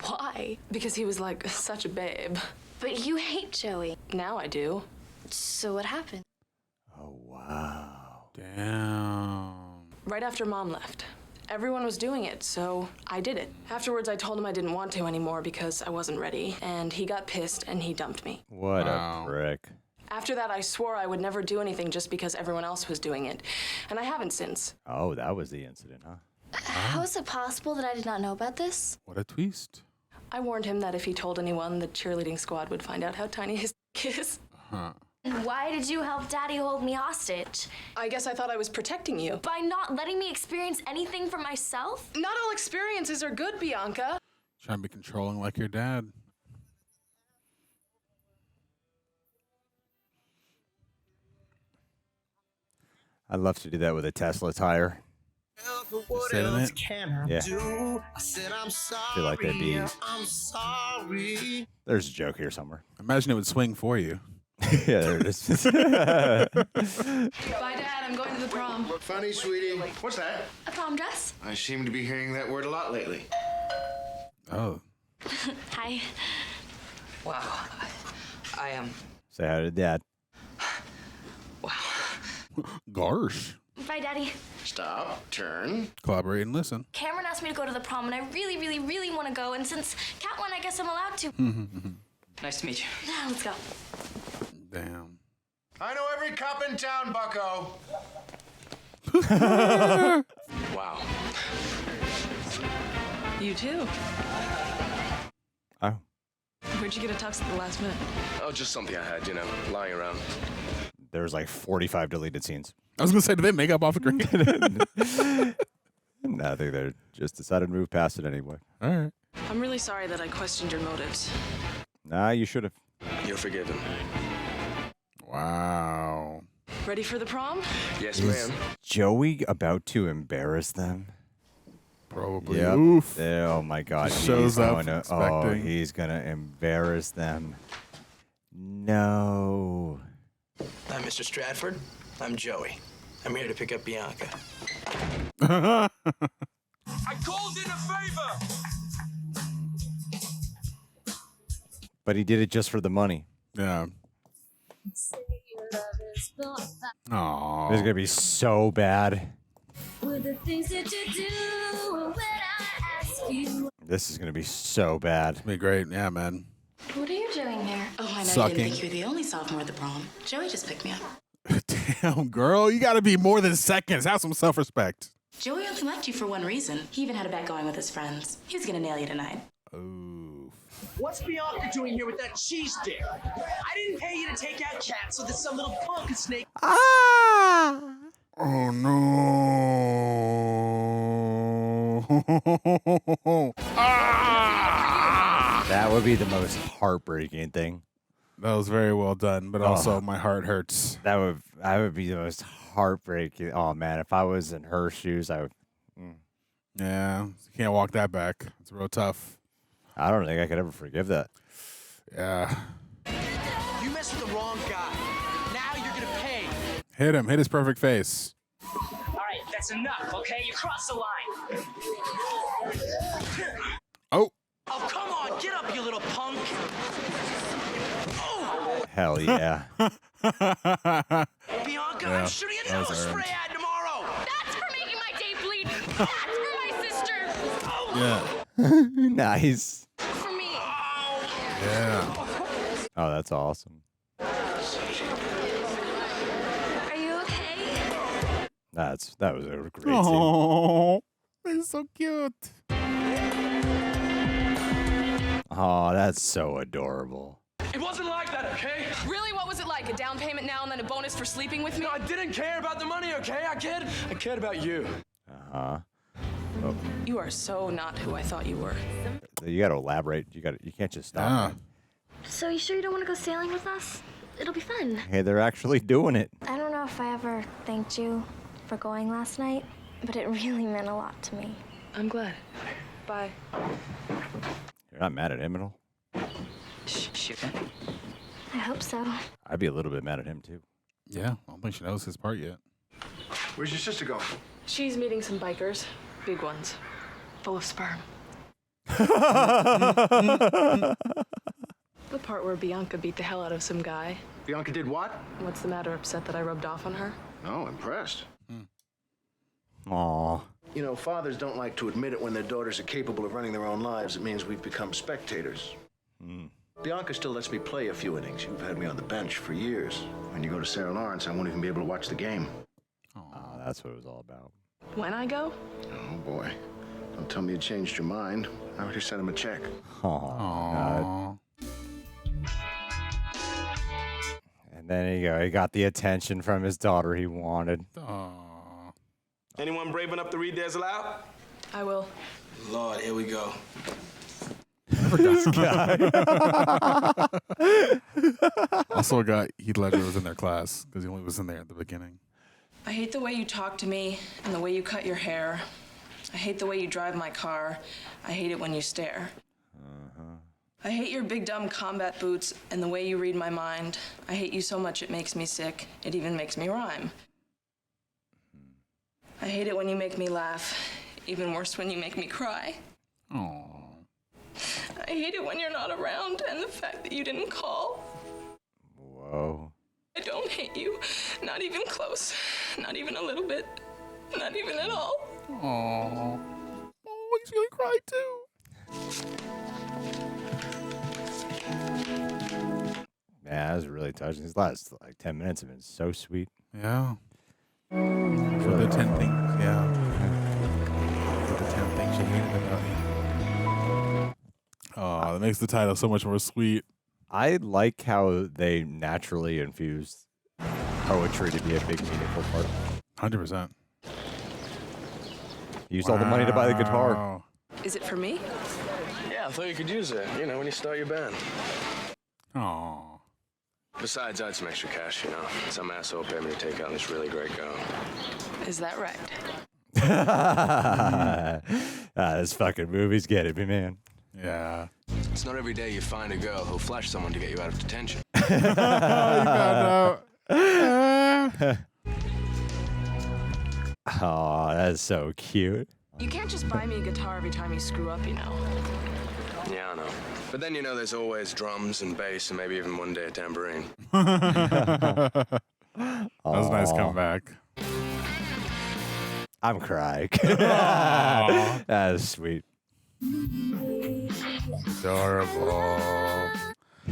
Why? Because he was like such a babe. But you hate Joey. Now I do. So what happened? Oh, wow. Damn. Right after Mom left. Everyone was doing it, so I did it. Afterwards, I told him I didn't want to anymore because I wasn't ready, and he got pissed and he dumped me. What a prick. After that, I swore I would never do anything just because everyone else was doing it, and I haven't since. Oh, that was the incident, huh? How is it possible that I did not know about this? What a twist. I warned him that if he told anyone, the cheerleading squad would find out how tiny his is. Huh. And why did you help Daddy hold me hostage? I guess I thought I was protecting you. By not letting me experience anything for myself? Not all experiences are good, Bianca. Trying to be controlling like your dad. I'd love to do that with a Tesla tire. Just sit in it. Yeah. I feel like that'd be... There's a joke here somewhere. Imagine it would swing for you. Yeah, there it is. Bye, Dad. I'm going to the prom. Funny, sweetie. What's that? A prom dress? I seem to be hearing that word a lot lately. Oh. Hi. Wow. I am. Say hi to Dad. Wow. Gosh. Bye, Daddy. Stop, turn. Collaborate and listen. Cameron asked me to go to the prom, and I really, really, really want to go. And since Kat won, I guess I'm allowed to. Nice to meet you. Yeah, let's go. Damn. I know every cop in town, bucko. Wow. You too. Oh. Where'd you get a tux at the last minute? Oh, just something I had, lying around. There's like 45 deleted scenes. I was gonna say, did they make up off a screen? No, I think they just decided to move past it anyway. All right. I'm really sorry that I questioned your motives. Nah, you should have. You're forgiven. Wow. Ready for the prom? Yes, Is ma'am. Joey about to embarrass them? Probably. Yep. Oof. Oh my God. Just shows up Oh, he's gonna embarrass them. No. I'm Mr. Stratford. I'm Joey. I'm here to pick up Bianca. I called in a favor. But he did it just for the money. Yeah. Aww. This is gonna be so bad. This is gonna be so bad. Be great, yeah, man. What are you doing here? Oh, I know Sucking. you didn't think you were the only sophomore at the prom. Joey just picked me up. Damn, girl, you gotta be more than seconds. Have some self-respect. Joey only liked you for one reason. He even had a bet going with his friends. He was gonna nail you tonight. Ooh. What's Bianca doing here with that cheese stick? I didn't pay you to take out Kat so that some little punk snake. Ah! Oh no. Ah! That would be the most heartbreaking thing. That was very well done, but also my heart hurts. That would be the most heartbreaking. Oh man, if I was in her shoes, I would. Yeah, you can't walk that back. It's real tough. I don't think I could ever forgive that. Yeah. You messed with the wrong guy. Now you're gonna pay. Hit him. Hit his perfect face. All right, that's enough, okay? You crossed the line. Oh. Oh, come on, get up, you little punk. Oh. Hell yeah. Bianca, Yeah, I'm shooting a that was nose spray earned. ad tomorrow. That's for making my day bleed. That's for my sister. Yeah. Nice. For me. Yeah. Oh, that's awesome. Are you okay? That was a great scene. Oh, it's so cute. Oh, that's so adorable. It wasn't like that, okay? Really? What was it like? A down payment now and then a bonus for sleeping with me? No, I didn't care about the money, okay? I cared about you. Uh-huh. Oh, You are so not who I thought you were. you got to elaborate. You can't just stop. Yeah. So you sure you don't want to go sailing with us? It'll be fun. Hey, they're actually doing it. I don't know if I ever thanked you for going last night, but it really meant a lot to me. I'm glad. Bye. You're not mad at him at all? Shit. I hope so. I'd be a little bit mad at him, too. Yeah, I don't think she knows his part yet. Where's your sister going? She's meeting some bikers. Big ones. Full of sperm. The part where Bianca beat the hell out of some guy. Bianca did what? What's the matter? Upset that I rubbed off on her? No, impressed. Aw. You know, fathers don't like to admit it when their daughters are capable of running their own lives. It means we've become spectators. Bianca still lets me play a few innings. You've had me on the bench for years. When you go to Sarah Lawrence, I won't even be able to watch the game. Oh, that's what it was all about. When I go? Oh, boy. Don't tell me you changed your mind. I already sent him a check. Aw. And then you go. He got the attention from his daughter he wanted. Anyone brave enough to read theirs aloud? I will. Lord, here we go. Also got Heath Ledger was in their class because he only was in there at the beginning. I hate the way you talk to me and the way you cut your hair. I hate the way you drive my car. I hate it when you stare. I hate your big dumb combat boots and the way you read my mind. I hate you so much it makes me sick. It even makes me rhyme. I hate it when you make me laugh. Even worse when you make me cry. Aww. I hate it when you're not around and the fact that you didn't call. Whoa. I don't hate you. Not even close. Not even a little bit. Not even at all. Aww. Oh, he's gonna cry too. Yeah, that was really touching. These last like 10 minutes have been so sweet. Yeah. For the 10 things, yeah. For the 10 things you hated about me. Oh, that makes the title so much more sweet. I like how they naturally infused poetry to be a big, meaningful part. 100%. Used all the money to buy the guitar. Is it for me? Yeah, I thought you could use it, you know, when you start your band. Aww. Besides, I had some extra cash, you know. Some asshole paid me to take out this really great girl. Is that right? This fucking movie's getting me, man. Yeah. It's not every day you find a girl who'll flash someone to get you out of detention. You found out. Oh, that's so cute. You can't just buy me a guitar every time you screw up, you know. Yeah, I know. But then, you know, there's always drums and bass and maybe even one day a tambourine. That was a nice comeback. I'm crying. That is sweet. Adorable.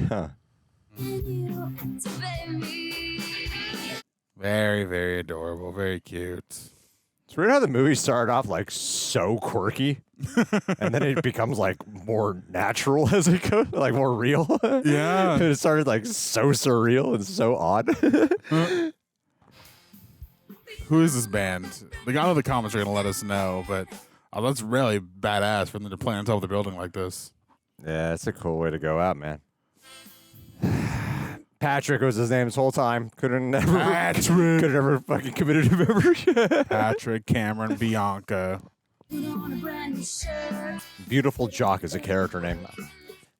Huh. Very, very adorable. Very cute. It's weird how the movie started off like so quirky, and then it becomes like more natural as it goes, like more real. Yeah. And it started like so surreal and so odd. Who is this band? The guy in the comments are going to let us know, but that's really badass for them to play on top of the building like this. Yeah, it's a cool way to go out, man. Patrick was his name this whole time. Couldn't ever fucking committed to memory. Patrick, Cameron, Bianca. Beautiful Jock is a character name.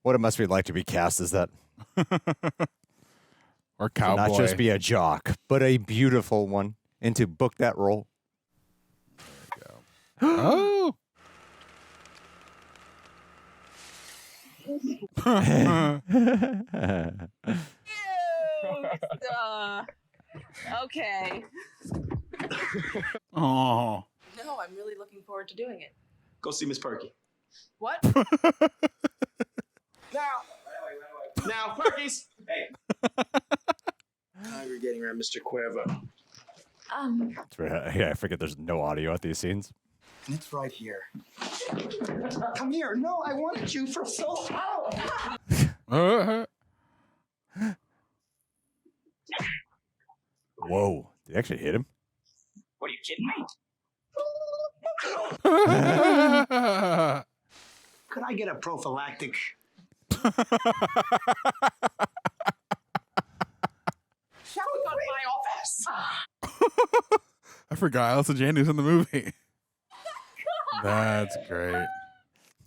What it must be like to be cast as that. Or cowboy. To not just be a jock, but a beautiful one. And to book that role. Oh. Okay. Oh. No, I'm really looking forward to doing it. Go see Miss Perky. What? Now, Perkies. Hey. Congregating around Mr. Cuervo. Yeah, I forget there's no audio at these scenes. It's right here. Come here. No, I wanted you for so long. Whoa. Did they actually hit him? What, are you kidding me? Could I get a prophylactic? Shall we go to my office? I forgot Allison Janney was in the movie. That's great.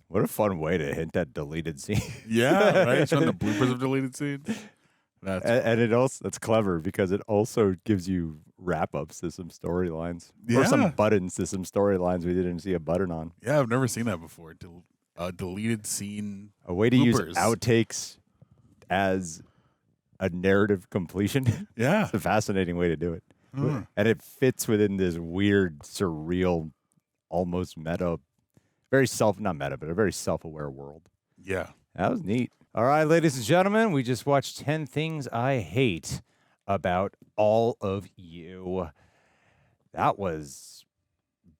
What a fun way to hint at deleted scene. Yeah, right? Showing the bloopers of deleted scenes. And it also that's clever because it also gives you wrap-ups to some storylines. Or some buttons to some storylines we didn't see a button on. Yeah, I've never seen that before. Deleted scene. A way to bloopers. use outtakes as a narrative completion. Yeah. It's a fascinating way to do it. And it fits within this weird, surreal, almost meta, not meta, but a very self-aware world. Yeah. That was neat. All right, ladies and gentlemen, we just watched 10 Things I Hate About All of You. That was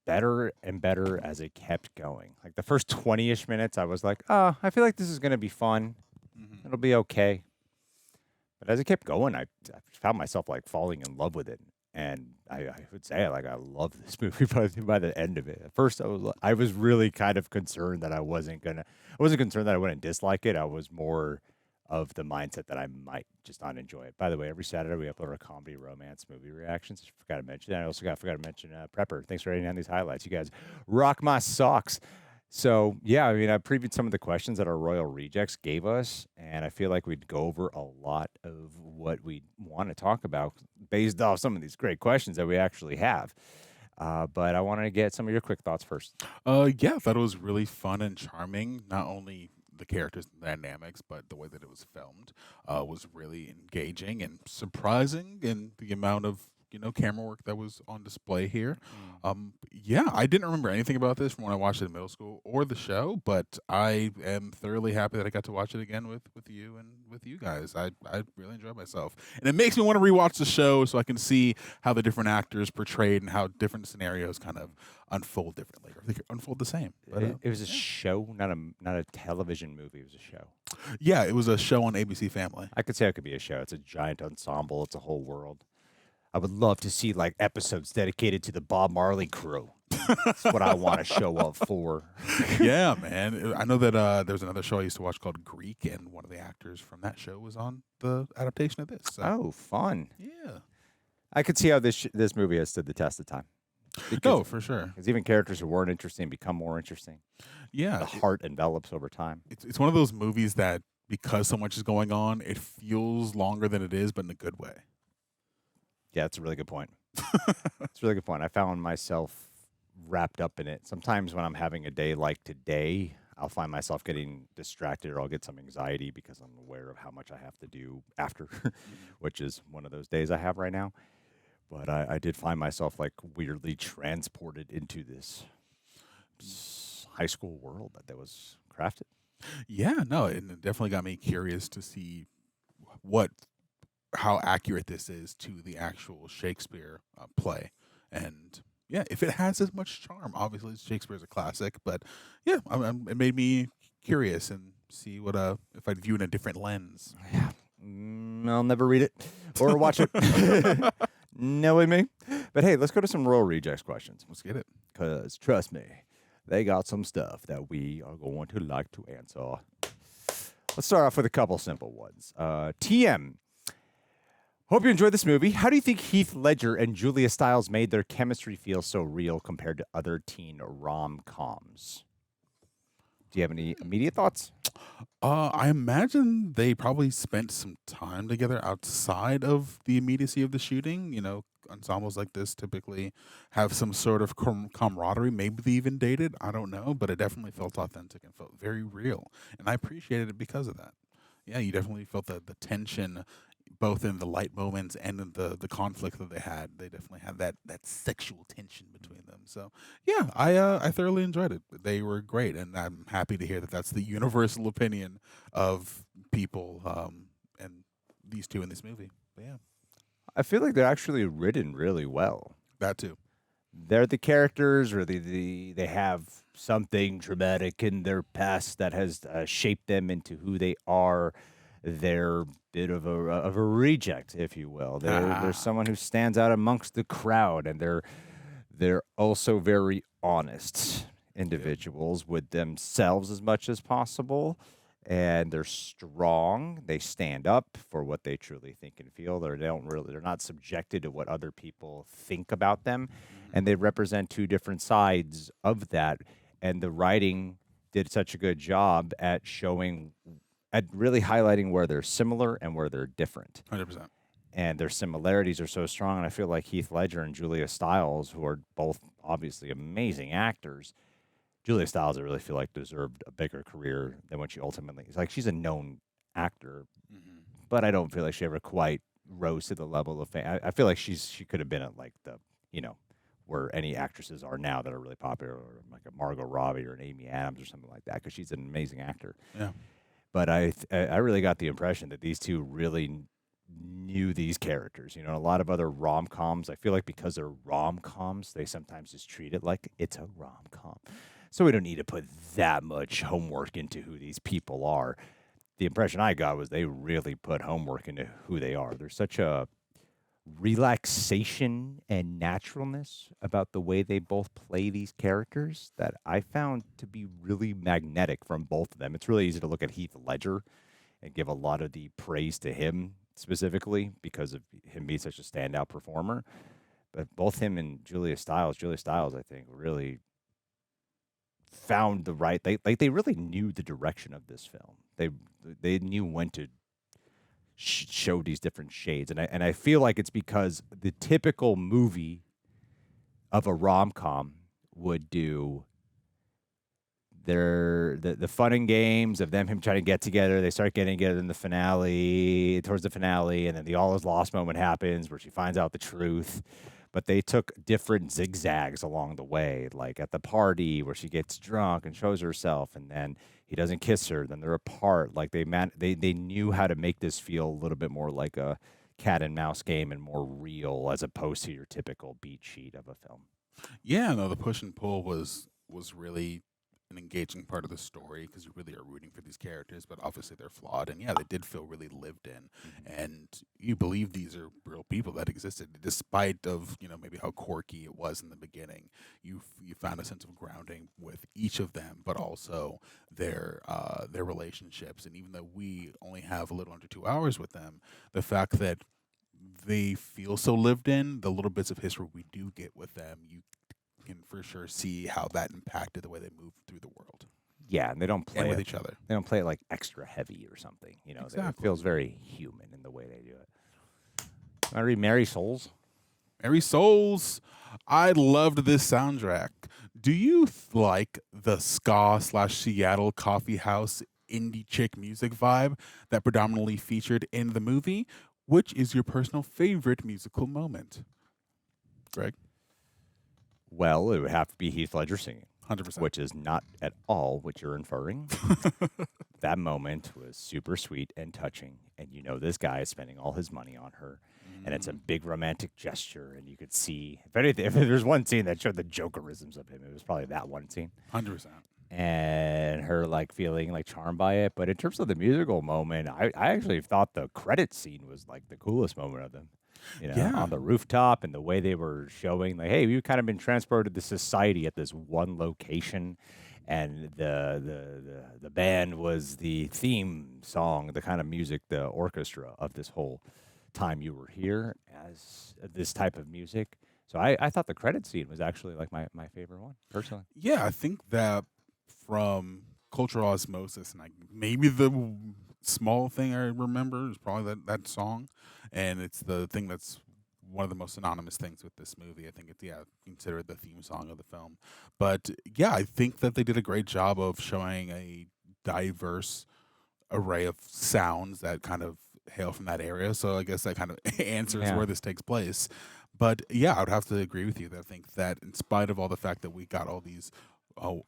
better and better as it kept going. Like the first 20-ish minutes, I was like, oh, I feel like this is going to be fun. It'll be okay. But as it kept going, I found myself like falling in love with it. And I would say like I love this movie by the end of it. At first, I was really kind of concerned that I wasn't concerned that I wouldn't dislike it. I was more of the mindset that I might just not enjoy it. By the way, every Saturday we upload our comedy romance movie reactions. I forgot to mention that. I also forgot to mention Prepper. Thanks for writing down these highlights. You guys rock my socks. So, yeah, I mean, I previewed some of the questions that our Royal Rejects gave us, and I feel like we'd go over a lot of what we want to talk about based off some of these great questions that we actually have. But I wanted to get some of your quick thoughts first. Yeah, I thought it was really fun and charming. Not only the characters and dynamics, but the way that it was filmed was really engaging and surprising in the amount of camera work that was on display here. Yeah, I didn't remember anything about this from when I watched it in middle school or the show, but I am thoroughly happy that I got to watch it again with you and with you guys. I really enjoyed myself. And it makes me want to rewatch the show so I can see how the different actors portrayed and how different scenarios kind of unfold differently, or they could unfold the same. But, It was a show, not a television movie. It was a show. Yeah, it was a show on ABC Family. I could say it could be a show. It's a giant ensemble. It's a whole world. I would love to see like episodes dedicated to the Bob Marley crew. That's what I want to show up for. Yeah, man. I know that there was another show I used to watch called Greek, and one of the actors from that show was on the adaptation of this. So. Oh, fun. Yeah. I could see how this movie has stood the test of time. No, for sure. Because even characters who weren't interesting become more interesting. Yeah. The heart envelops over time. It's one of those movies that, because so much is going on, it feels longer than it is, but in a good way. Yeah, that's a really good point. That's a really good point. I found myself wrapped up in it. Sometimes when I'm having a day like today, I'll find myself getting distracted, or I'll get some anxiety because I'm aware of how much I have to do after, which is one of those days I have right now. But I did find myself like weirdly transported into this high school world that was crafted. Yeah, no, it definitely got me curious to see how accurate this is to the actual Shakespeare play. And yeah, if it has as much charm, obviously Shakespeare's a classic, but yeah, it made me curious and see what if I'd view it in a different lens. Yeah, I'll never read it or watch it. Knowing me. But hey, let's go to some Royal Rejects questions. Let's get it. Because trust me, they got some stuff that we are going to like to answer. Let's start off with a couple simple ones. TM. Hope you enjoyed this movie. How do you think Heath Ledger and Julia Stiles made their chemistry feel so real compared to other teen rom-coms? Do you have any immediate thoughts? I imagine they probably spent some time together outside of the immediacy of the shooting. Ensembles like this typically have some sort of camaraderie. Maybe they even dated. I don't know, but it definitely felt authentic and felt very real. And I appreciated it because of that. Yeah, you definitely felt the tension, both in the light moments and in the conflict that they had. They definitely had that sexual tension between them. So yeah, I thoroughly enjoyed it. They were great, and I'm happy to hear that that's the universal opinion of people and these two in this movie. But yeah, I feel like they're actually written really well. That too. They're the characters, or they have something traumatic in their past that has shaped them into who they are. They're a bit of a reject, if you will. They're someone who stands out amongst the crowd, and they're also very honest individuals with themselves as much as possible. And they're strong. They stand up for what they truly think and feel. They're not subjected to what other people think about them, and they represent two different sides of that. And the writing did such a good job at really highlighting where they're similar and where they're different. 100%. And their similarities are so strong. And I feel like Heath Ledger and Julia Stiles, who are both obviously amazing actors, Julia Stiles, I really feel like deserved a bigger career than what she ultimately is. Like, she's a known actor, but I don't feel like she ever quite rose to the level of fame. I feel like she could have been at like where any actresses are now that are really popular, or like a Margot Robbie or an Amy Adams or something like that, because she's an amazing actor. Yeah. But I really got the impression that these two really knew these characters. A lot of other rom-coms, I feel like because they're rom-coms, they sometimes just treat it like it's a rom-com. So we don't need to put that much homework into who these people are. The impression I got was they really put homework into who they are. There's such a relaxation and naturalness about the way they both play these characters that I found to be really magnetic from both of them. It's really easy to look at Heath Ledger and give a lot of the praise to him specifically because of him being such a standout performer. But both him and Julia Stiles, I think, really found the right. They really knew the direction of this film. They knew when to show these different shades, and I feel like it's because the typical movie of a rom-com would do the fun and games of him trying to get together. They start getting together in the finale, towards the finale, and then the all is lost moment happens where she finds out the truth. But they took different zigzags along the way, like at the party where she gets drunk and shows herself, and then he doesn't kiss her. Then they're apart. Like they knew how to make this feel a little bit more like a cat and mouse game and more real, as opposed to your typical beat sheet of a film. Yeah, no, the push and pull was really an engaging part of the story because you really are rooting for these characters, but obviously they're flawed. And yeah, they did feel really lived in, and you believe these are real people that existed, despite of maybe how quirky it was in the beginning. You found a sense of grounding with each of them, but also their relationships. And even though we only have a little under 2 hours with them, the fact that they feel so lived in, the little bits of history we do get with them, you can for sure see how that impacted the way they move through the world. Yeah, and they don't play with it, each other. They don't play it like extra heavy or something. Exactly. It feels very human in the way they do it. I read Merry Souls. Merry Souls. I loved this soundtrack. Do you like the ska/Seattle coffee house indie chick music vibe that predominantly featured in the movie? Which is your personal favorite musical moment? Greg? Well, it would have to be Heath Ledger singing. 100%. Which is not at all what you're inferring. That moment was super sweet and touching. And this guy is spending all his money on her. And it's a big romantic gesture. And you could see, if there's one scene that showed the Jokerisms of him, it was probably that one scene. 100%. And her feeling charmed by it. But in terms of the musical moment, I actually thought the credit scene was the coolest moment of them. On the rooftop, and the way they were showing, hey, we've kind of been transported to society at this one location, and the band was the theme song, the kind of music, the orchestra of this whole time you were here as this type of music. So I thought the credit scene was actually my favorite one, personally. Yeah, I think that from cultural osmosis, and maybe the small thing I remember is probably that song. And it's the thing that's one of the most synonymous things with this movie. I think it's, considered the theme song of the film. But, yeah, I think that they did a great job of showing a diverse array of sounds that kind of hail from that area. So I guess that kind of answers where this takes place. But, yeah, I would have to agree with you. That I think that in spite of all the fact that we got all these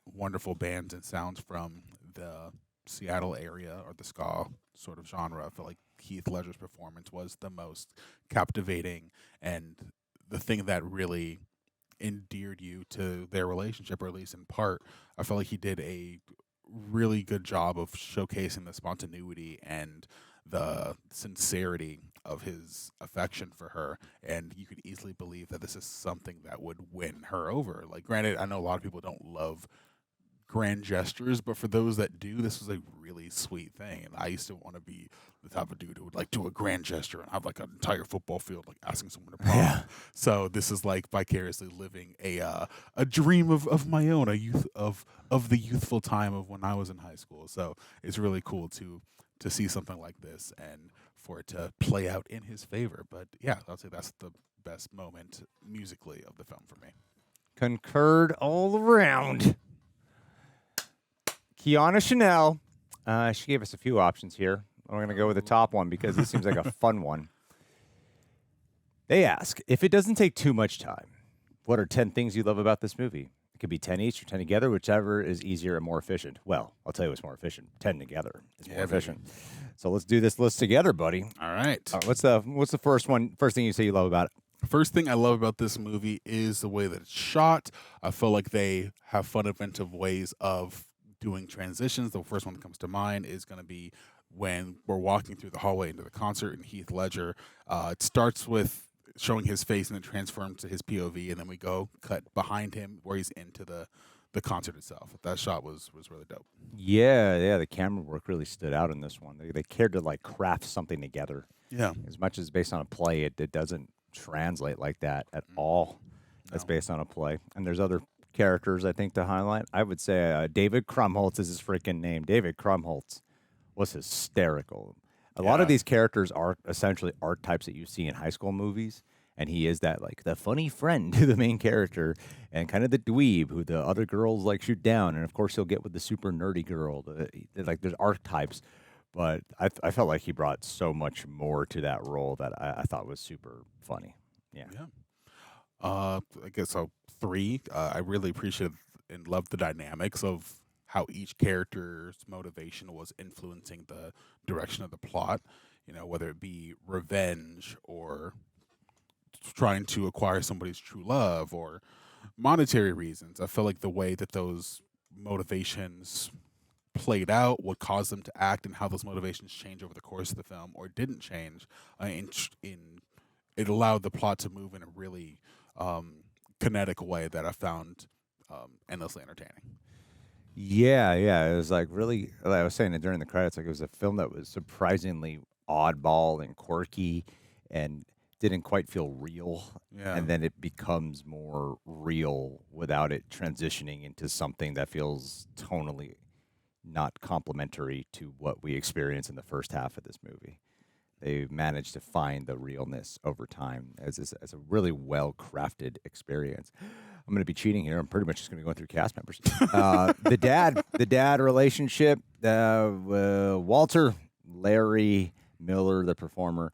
wonderful bands and sounds from the Seattle area or the ska sort of genre, I feel like Heath Ledger's performance was the most captivating and the thing that really endeared you to their relationship, or at least in part. I felt like he did a really good job of showcasing the spontaneity and the sincerity of his affection for her, and you could easily believe that this is something that would win her over. Granted, I know a lot of people don't love grand gestures, but for those that do, this was a really sweet thing. And I used to want to be the type of dude who would do a grand gesture and have an entire football field asking someone to prom. Yeah. So this is vicariously living a dream of my own, a youth of the youthful time of when I was in high school. So it's really cool to see something like this and for it to play out in his favor. But yeah, I'll say that's the best moment musically of the film for me. Concurred all around. Kiana Chanel, she gave us a few options here. We're going to go with the top one because this seems like a fun one. They ask, if it doesn't take too much time, what are 10 things you love about this movie? It could be 10 each or 10 together, whichever is easier and more efficient. Well, I'll tell you what's more efficient. 10 together is more efficient. So let's do this list together, buddy. All right. What's the first thing you say you love about it? First thing I love about this movie is the way that it's shot. I feel like they have fun, inventive ways of doing transitions. The first one that comes to mind is going to be when we're walking through the hallway into the concert and Heath Ledger. It starts with showing his face and then transforms to his POV, and then we cut behind him where he's into the concert itself. That shot was really dope. Yeah, the camera work really stood out in this one. They cared to craft something together. Yeah. As much as based on a play, it doesn't translate like that at all. That's based on a play. And there's other characters, I think, to highlight. I would say David Krumholtz is his freaking name. David Krumholtz was hysterical. A lot of these characters are essentially archetypes that you see in high school movies, And he is that like the funny friend to the main character, and kind of the dweeb who the other girls like shoot down. And of course, he'll get with the super nerdy girl. Like there's archetypes, but I felt like he brought so much more to that role that I thought was super funny. Yeah. I guess so. 3. I really appreciated and loved the dynamics of how each character's motivation was influencing the direction of the plot. You know, whether it be revenge or trying to acquire somebody's true love or monetary reasons. I feel like the way that those motivations played out, what caused them to act, and how those motivations change over the course of the film or didn't change, it allowed the plot to move in a really kinetic way that I found endlessly entertaining. Yeah, it was like really. Like I was saying it during the credits. Like it was a film that was surprisingly oddball and quirky, and didn't quite feel real. Yeah. And then it becomes more real without it transitioning into something that feels tonally not complementary to what we experience in the first half of this movie. They managed to find the realness over time as a really well-crafted experience. I'm going to be cheating here. I'm pretty much just going to be going through cast members. The dad relationship, Walter, Larry Miller, the performer,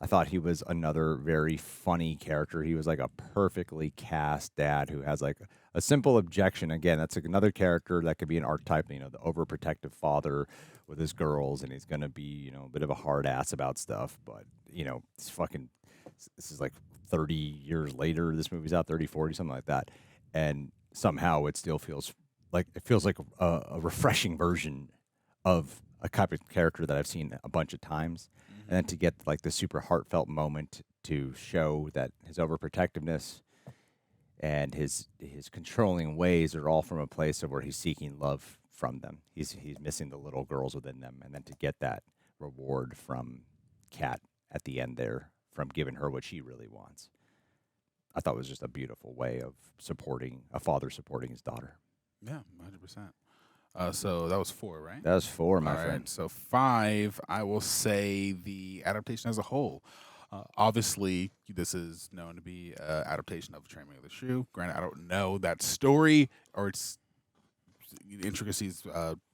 I thought he was another very funny character. He was like a perfectly cast dad who has like a simple objection. Again, that's like another character that could be an archetype, you know, the overprotective father with his girls, and he's going to be, you know, a bit of a hard ass about stuff. But, you know, this is like 30 years later. This movie's out, 30, 40, something like that. And somehow it still feels like a refreshing version of a type of character that I've seen a bunch of times. And then to get like the super heartfelt moment to show that his overprotectiveness and his controlling ways are all from a place of where he's seeking love from them. He's missing the little girls within them, and then to get that reward from Kat at the end there, from giving her what she really wants, I thought was just a beautiful way of supporting a father supporting his daughter. Yeah, 100%. So that was 4, right? That was 4, my All right, friend. so 5, I will say the adaptation as a whole. Obviously, this is known to be an adaptation of Taming of the Shrew. Granted, I don't know that story or its intricacies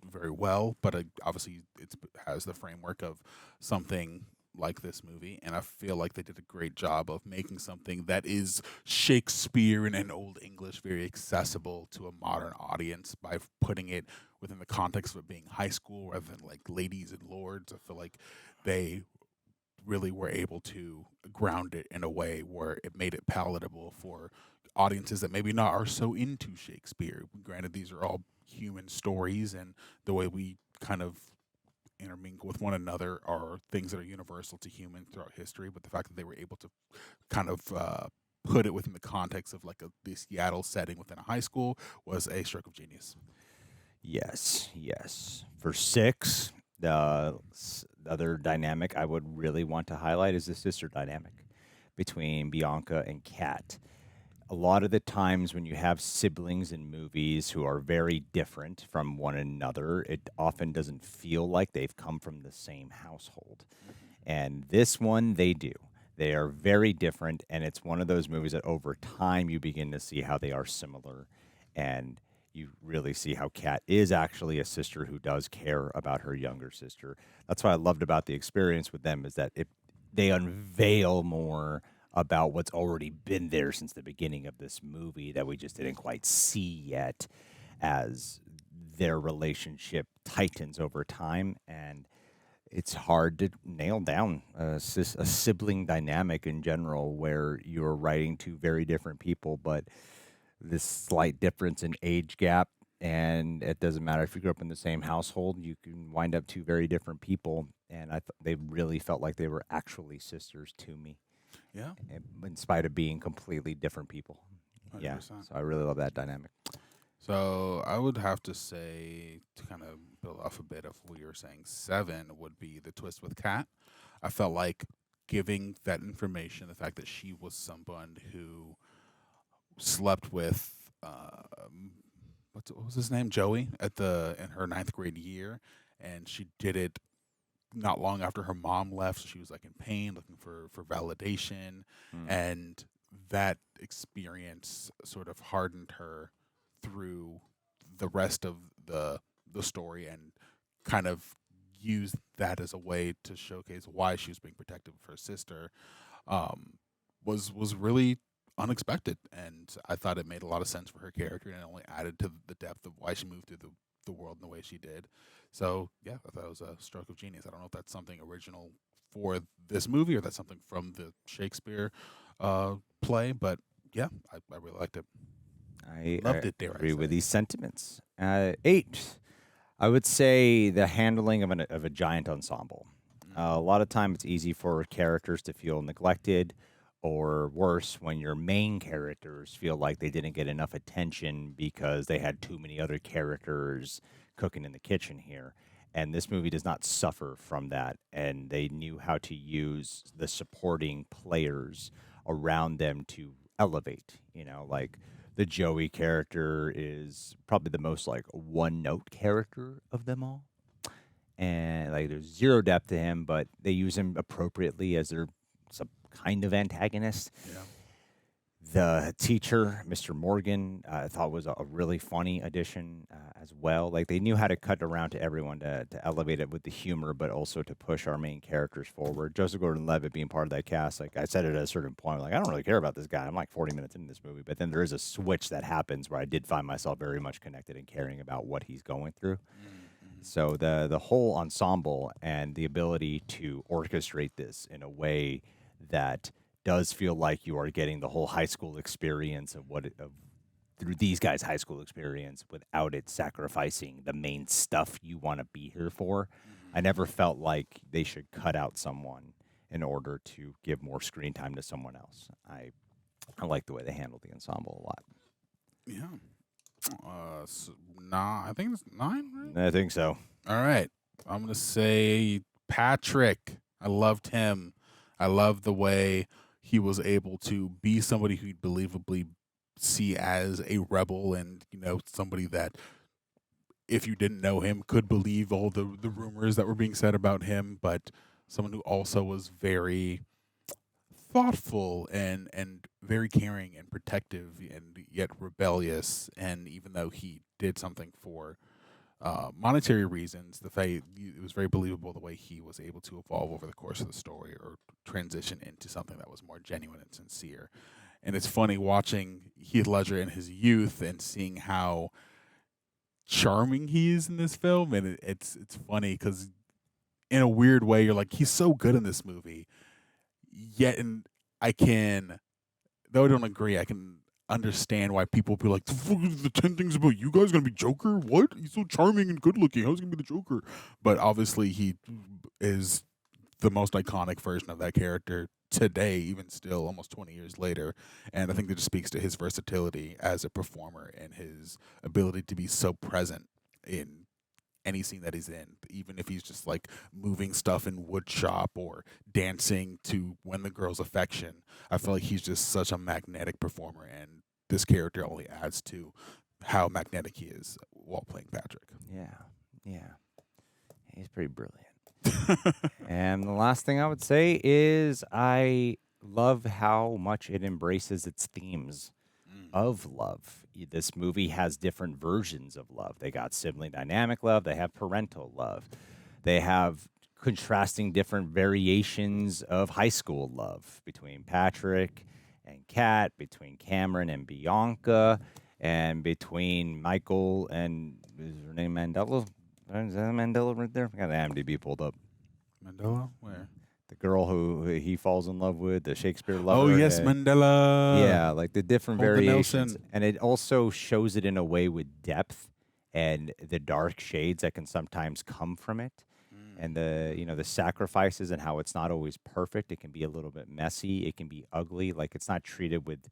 very well, but obviously it has the framework of something like this movie, and I feel like they did a great job of making something that is Shakespeare and Old English very accessible to a modern audience by putting it within the context of it being high school rather than like ladies and lords. I feel like they really were able to ground it in a way where it made it palatable for audiences that maybe not are so into Shakespeare. Granted, these are all human stories, and the way we kind of intermingle with one another are things that are universal to humans throughout history. But the fact that they were able to kind of put it within the context of like the Seattle setting within a high school was a stroke of genius. Yes. For 6, the other dynamic I would really want to highlight is the sister dynamic between Bianca and Kat. A lot of the times when you have siblings in movies who are very different from one another, it often doesn't feel like they've come from the same household. And this one, they do. They are very different, and it's one of those movies that over time you begin to see how they are similar, and you really see how Kat is actually a sister who does care about her younger sister. That's what I loved about the experience with them, is that they unveil more about what's already been there since the beginning of this movie that we just didn't quite see yet, as their relationship tightens over time. And it's hard to nail down a sibling dynamic in general where you're writing 2 very different people, but this slight difference in age gap, and it doesn't matter if you grew up in the same household, you can wind up 2 very different people. And they really felt like they were actually sisters to me. Yeah. In spite of being completely different people. 100%. Yeah. So I really love that dynamic. So I would have to say, to kind of build off a bit of what you were saying, 7 would be the twist with Kat. I felt like giving that information, the fact that she was someone who slept with, what was his name? Joey in her 9th grade year. And she did it not long after her mom left, so she was like in pain, looking for validation, and that experience sort of hardened her through the rest of the story, and kind of used that as a way to showcase why she was being protective of her sister. Was really unexpected, and I thought it made a lot of sense for her character, and it only added to the depth of why she moved through the world in the way she did. So yeah, I thought it was a stroke of genius. I don't know if that's something original for this movie or that's something from the Shakespeare play, but yeah, I really liked it. I loved it. Dare I agree say. with these sentiments. 8. I would say the handling of a giant ensemble. A lot of time it's easy for characters to feel neglected, or worse, when your main characters feel like they didn't get enough attention because they had too many other characters cooking in the kitchen here. And this movie does not suffer from that. And they knew how to use the supporting players around them to elevate. You know, like the Joey character is probably the most like one-note character of them all. And like there's zero depth to him, but they use him appropriately as their some kind of antagonist. Yeah. The teacher, Mr. Morgan, I thought was a really funny addition as well. Like they knew how to cut around to everyone to elevate it with the humor, but also to push our main characters forward. Joseph Gordon-Levitt being part of that cast, like I said at a certain point, like I don't really care about this guy. I'm like 40 minutes into this movie, but then there is a switch that happens where I did find myself very much connected and caring about what he's going through. So the whole ensemble and the ability to orchestrate this in a way that does feel like you are getting the whole high school experience of through these guys' high school experience without it sacrificing the main stuff you want to be here for. I never felt like they should cut out someone in order to give more screen time to someone else. I like the way they handled the ensemble a lot. Yeah. I think it's 9, right? I think so. All right. I'm going to say Patrick. I loved him. I love the way he was able to be somebody who you'd believably see as a rebel, and, you know, somebody that if you didn't know him could believe all the rumors that were being said about him, but someone who also was very thoughtful and very caring and protective and yet rebellious. And even though he did something for monetary reasons, the fact it was very believable the way he was able to evolve over the course of the story or transition into something that was more genuine and sincere. And it's funny watching Heath Ledger in his youth and seeing how charming he is in this film. And it's funny because in a weird way, you're like, he's so good in this movie. Yet, and I can, though I don't agree, I can understand why people be like, the 10 things about you guys gonna be Joker? What? He's so charming and good looking. How's he gonna be the Joker? But obviously, he is the most iconic version of that character today, even still, almost 20 years later. And I think that just speaks to his versatility as a performer and his ability to be so present in any scene that he's in, even if he's just like moving stuff in wood shop or dancing to When the Girl's Affection. I feel like he's just such a magnetic performer, and this character only adds to how magnetic he is while playing Patrick. Yeah. He's pretty brilliant. And the last thing I would say is I love how much it embraces its themes of love. This movie has different versions of love. They got sibling dynamic love. They have parental love. They have contrasting different variations of high school love between Patrick and Kat, between Cameron and Bianca, and between Michael and, is her name Mandela? Is that Mandela right there? I got the IMDb pulled up. Mandela? Where? The girl who he falls in love with, the Shakespeare lover. Oh, yes, Mandela. Yeah, like the different Hold the variations. Nelson. And it also shows it in a way with depth and the dark shades that can sometimes come from it. And the sacrifices and how it's not always perfect. It can be a little bit messy. It can be ugly. Like it's not treated with.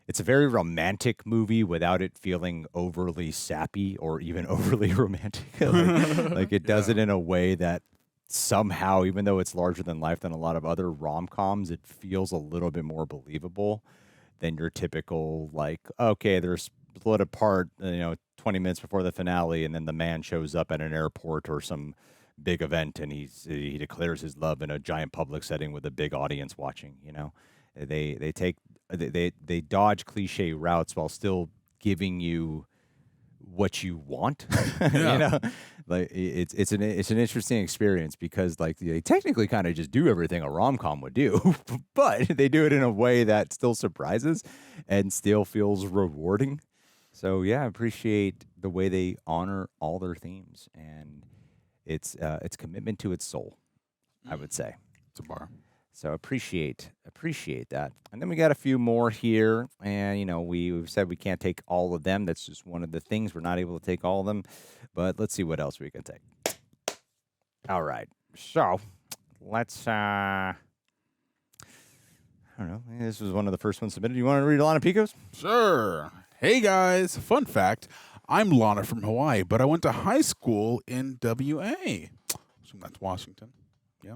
It's a very romantic movie without it feeling overly sappy or even overly romantic. like it does it in a way that somehow, even though it's larger than life than a lot of other rom-coms, it feels a little bit more believable than your typical, like, okay, they're split apart, 20 minutes before the finale, and then the man shows up at an airport or some big event, and he declares his love in a giant public setting with a big audience watching. You know, they dodge cliche routes while still giving you what you want. You know, like it's an interesting experience because like they technically kind of just do everything a rom-com would do, but they do it in a way that still surprises and still feels rewarding. So yeah, I appreciate the way they honor all their themes and its commitment to its soul, I would say. It's a bar. So appreciate that. And then we got a few more here. And, you know, we've said we can't take all of them. That's just one of the things. We're not able to take all of them. But let's see what else we can take. All right. So let's, I don't know. This was one of the first ones submitted. You want to read Lana Pico's? Sure. Hey, guys. Fun fact. I'm Lana from Hawaii, but I went to high school in W.A. So that's Washington. Yeah.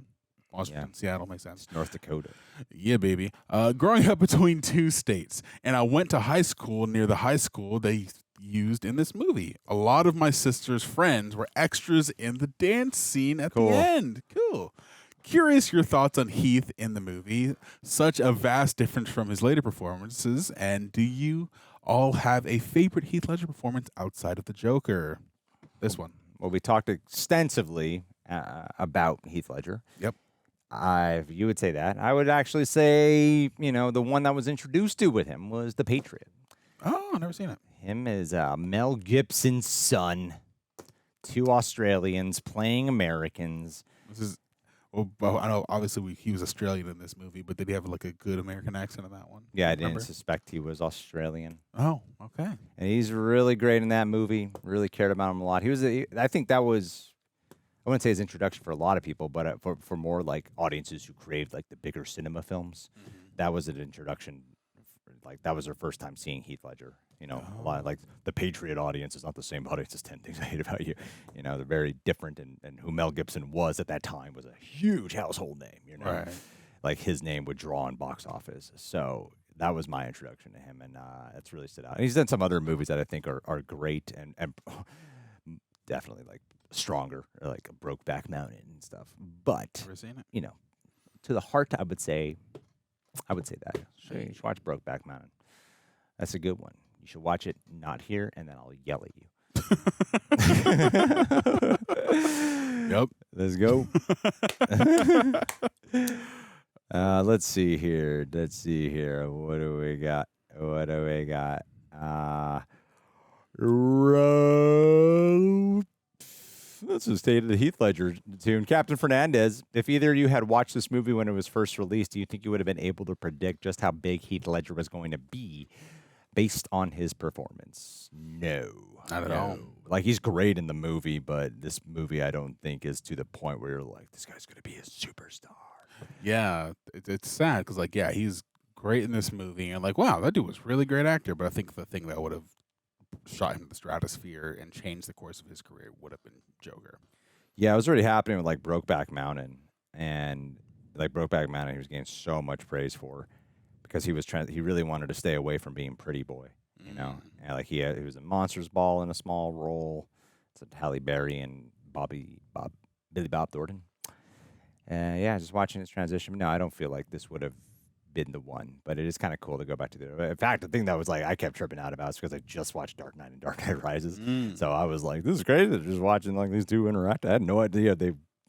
Washington, Seattle makes sense. North Dakota. Yeah, baby. Growing up between two states, and I went to high school near the high school they used in this movie. A lot of my sister's friends were extras in the dance scene at the end. Cool. Curious your thoughts on Heath in the movie. Such a vast difference from his later performances. And do you all have a favorite Heath Ledger performance outside of the Joker? This one. Well, we talked extensively about Heath Ledger. Yep. You would say that. I would actually say, you know, the one that was introduced to with him was The Patriot. Oh, I've never seen it. Him as Mel Gibson's son. Two Australians playing Americans. This is, well, I know obviously he was Australian in this movie, but did he have like a good American accent in that one? Yeah, I didn't suspect he was Australian. Oh, okay. And he's really great in that movie. Really cared about him a lot. I think that was, I wouldn't say his introduction for a lot of people, but for more like audiences who craved like the bigger cinema films, that was an introduction. Like that was their first time seeing Heath Ledger. You know, a lot of, like the Patriot audience is not the same audience as 10 Things I Hate About You. You know, they're very different, and who Mel Gibson was at that time was a huge household name. You know, right. Like his name would draw in box office. So that was my introduction to him, and that's really stood out. And he's done some other movies that I think are great and definitely like stronger, like Brokeback Mountain and stuff. But Never seen it. you know, to the heart, I would say that you should watch Brokeback Mountain. That's a good one. You should watch it not here, and then I'll yell at you. Yep. Let's go. Let's see here. What do we got? Let's just stay to the Heath Ledger tune. Captain Fernandez, if either of you had watched this movie when it was first released, do you think you would have been able to predict just how big Heath Ledger was going to be based on his performance? No. Not at all. Like, he's great in the movie, but this movie I don't think is to the point where you're like, this guy's going to be a superstar. Yeah, it's sad because, like, yeah, he's great in this movie. And, like, wow, that dude was a really great actor. But I think the thing that would have shot him to the stratosphere and changed the course of his career would have been Joker. Yeah, it was already happening with, like, Brokeback Mountain. And, like, Brokeback Mountain, he was getting so much praise for because he really wanted to stay away from being Pretty Boy, you know? And, like, he was in Monsters Ball in a small role. It's Halle Berry and Billy Bob Thornton. Yeah, just watching his transition. No, I don't feel like this would have been the one, but it is kind of cool to go back to the. In fact, the thing that was like I kept tripping out about is because I just watched Dark Knight and Dark Knight Rises, so I was like, "This is crazy!" Just watching like these two interact. I had no idea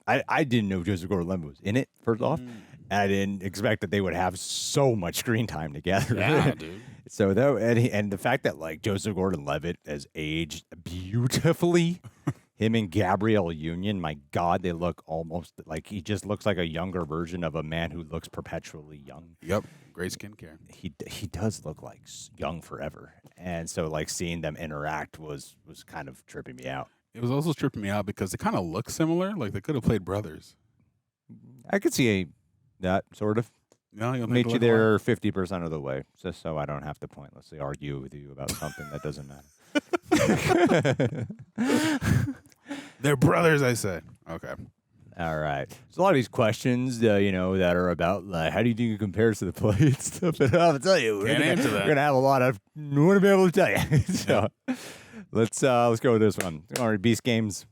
I didn't know Joseph Gordon-Levitt was in it. First off, and I didn't expect that they would have so much screen time together. Yeah, dude. So though, and the fact that like Joseph Gordon-Levitt has aged beautifully. Him and Gabrielle Union, my God, they look almost like he just looks like a younger version of a man who looks perpetually young. Yep, great skincare. He does look like young forever, and so like seeing them interact was kind of tripping me out. It was also tripping me out because they kind of look similar. Like they could have played brothers. I could see that sort of. No, you'll meet you there 50% of the way, just so I don't have to pointlessly argue with you about something that doesn't matter. They're brothers, I said. Okay. All right. So a lot of these questions, you know, that are about like, how do you think it compares to the play and stuff? And I'll tell you, we're gonna have a lot of. We want to be able to tell you. So let's go with this one. All right, Beast Games.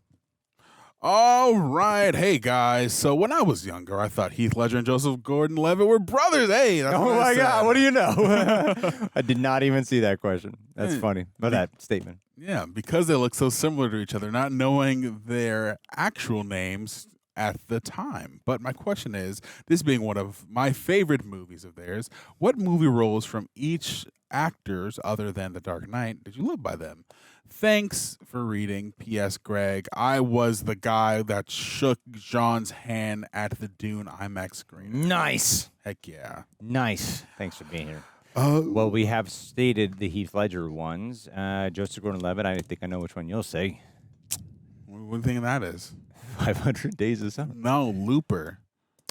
All right. Hey, guys. So when I was younger, I thought Heath Ledger and Joseph Gordon-Levitt were brothers. Hey, that's Oh what I my said. God, what do you know? I did not even see that question. That's funny. But that statement. Yeah, because they look so similar to each other, not knowing their actual names at the time. But my question is, this being one of my favorite movies of theirs, what movie roles from each actors other than The Dark Knight did you live by them? Thanks for reading. P.S. Greg, I was the guy that shook Jean's hand at the Dune IMAX screen. Nice. Heck yeah. Nice. Thanks for being here. Well, we have stated the Heath Ledger ones. Joseph Gordon-Levitt, I think I know which one you'll say. What do you think that is? 500 Days of Summer. No, Looper.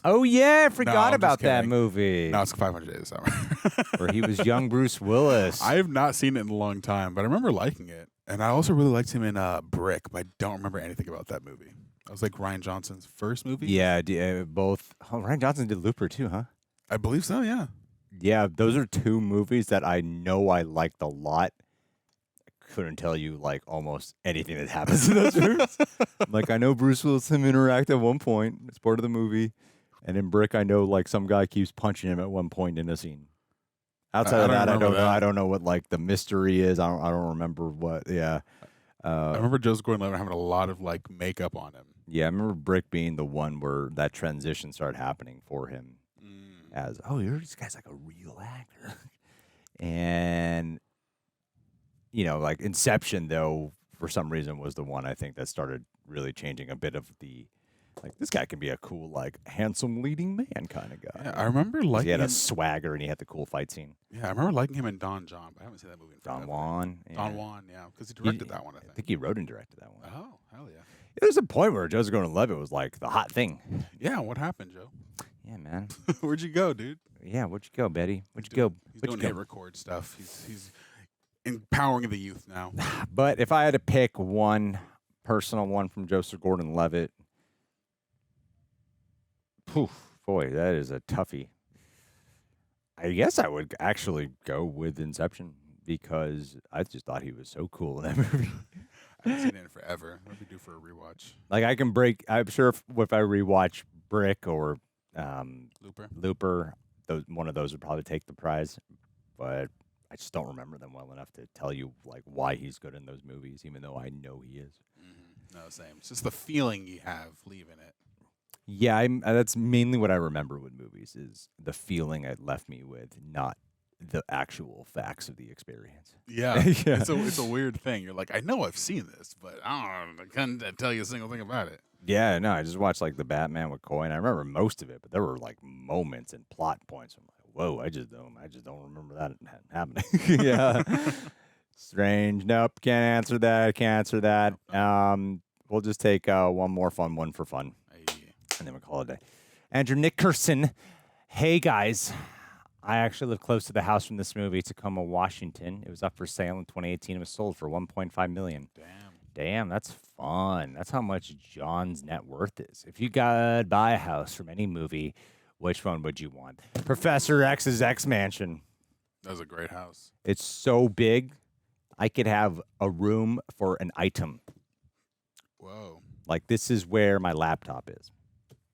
Oh, yeah, I No, forgot I'm just about that kidding. movie. No, it's 500 Days of Summer. Where he was young Bruce Willis. I have not seen it in a long time, but I remember liking it. And I also really liked him in Brick, but I don't remember anything about that movie. That was like Ryan Johnson's first movie? Yeah, both. Oh, Ryan Johnson did Looper too, huh? I believe so, yeah. Yeah, those are two movies that I know I liked a lot. I couldn't tell you like almost anything that happens in those movies. Like I know Bruce Willis and him interact at one point. It's part of the movie. And in Brick, I know like some guy keeps punching him at one point in a scene. Outside of that, I don't know. I don't know what like the mystery is. I don't remember what. Yeah. I remember Joseph Gordon-Levitt having a lot of like makeup on him. Yeah, I remember Brick being the one where that transition started happening for him. As this guy's like a real actor. And you know, like Inception though, for some reason was the one I think that started really changing a bit of the like this guy can be a cool, like handsome leading man kind of guy. Yeah, I remember liking he had him. a swagger and he had the cool fight scene. Yeah, I remember liking him in Don John, but I haven't seen that movie in Don forever. Juan. Yeah. Don Juan, yeah, because he directed that one, I think. I think he wrote and directed that one. Oh, hell yeah. There's a point where Joseph Gordon-Levitt was like the hot thing. Yeah, what happened, Joe? Yeah, man. Where'd you go, dude? Yeah, where'd you go, Betty? Where'd you go? He's Where'd doing you hit go? record stuff. He's empowering the youth now. But if I had to pick one personal one from Joseph Gordon-Levitt, boy, that is a toughie. I guess I would actually go with Inception because I just thought he was so cool in that movie. I haven't seen it in forever. What do we do for a rewatch? Like I'm sure if I rewatch Brick or Looper, one of those would probably take the prize. But I just don't remember them well enough to tell you like why he's good in those movies, even though I know he is. Mm-hmm. No, same. It's just the feeling you have leaving it. Yeah, that's mainly what I remember with movies is the feeling it left me with, not the actual facts of the experience. Yeah, Yeah. It's a weird thing. You're like, I know I've seen this, but I couldn't tell you a single thing about it. Yeah, no, I just watched like the Batman with Coy, and I remember most of it, but there were like moments and plot points. I'm like, whoa, I just don't remember that happening. Yeah, strange. Nope, can't answer that. We'll just take one more fun one for fun, and then we'll call it a day. Andrew Nickerson, hey guys. I actually live close to the house from this movie, Tacoma, Washington. It was up for sale in 2018. It was sold for $1.5 million. Damn, that's fun. That's how much John's net worth is. If you could buy a house from any movie, which one would you want? Professor X's X Mansion. That was a great house. It's so big, I could have a room for an item. Whoa. Like, this is where my laptop is.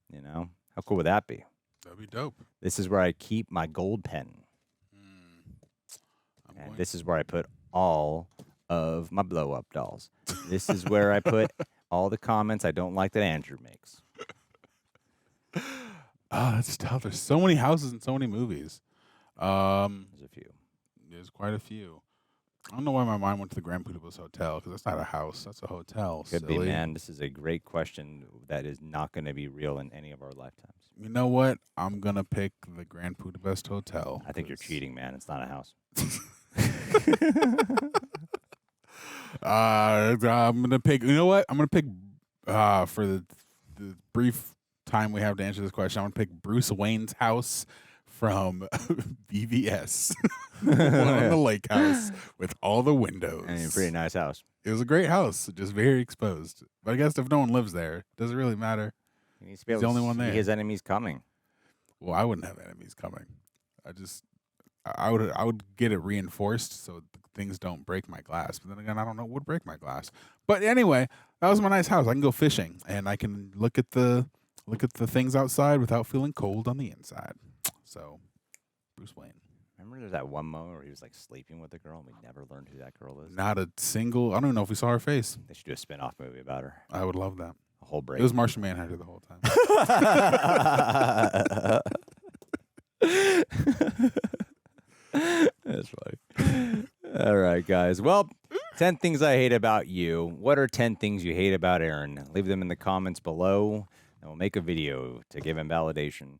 You know? How cool would that be? That'd be dope. This is where I keep my gold pen. And this is where I put all of my blow-up dolls. This is where I put all the comments I don't like that Andrew makes. Oh, that's tough. There's so many houses and so many movies. There's a few. There's quite a few. I don't know why my mind went to the Grand Budapest Hotel, because that's not a house. That's a hotel. Could Silly. be, man. This is a great question that is not going to be real in any of our lifetimes. You know what? I'm going to pick the Grand Budapest Hotel. I think you're cheating, man. It's not a house. I'm going to pick, you know what? I'm going to pick, for the brief time we have to answer this question, I'm going to pick Bruce Wayne's house from BVS. One on the lake house with all the windows. And a pretty nice house. It was a great house, just very exposed. But I guess if no one lives there, does it really matter? He needs to He's be able the only to one see there. his enemies coming. Well, I wouldn't have enemies coming. I would get it reinforced so things don't break my glass. But then again, I don't know what would break my glass. But anyway, that was my nice house. I can go fishing and I can look at the things outside without feeling cold on the inside. So, Bruce Wayne. Remember there's that one moment where he was like sleeping with a girl and we never learned who that girl is? Not a single. I don't even know if we saw her face. They should do a spin-off movie about her. I would love that. A whole break. It was Martian Manhunter the whole time. That's funny. All right, guys. Well, 10 things I hate about you. What are 10 things you hate about Aaron? Leave them in the comments below, and we'll make a video to give him validation.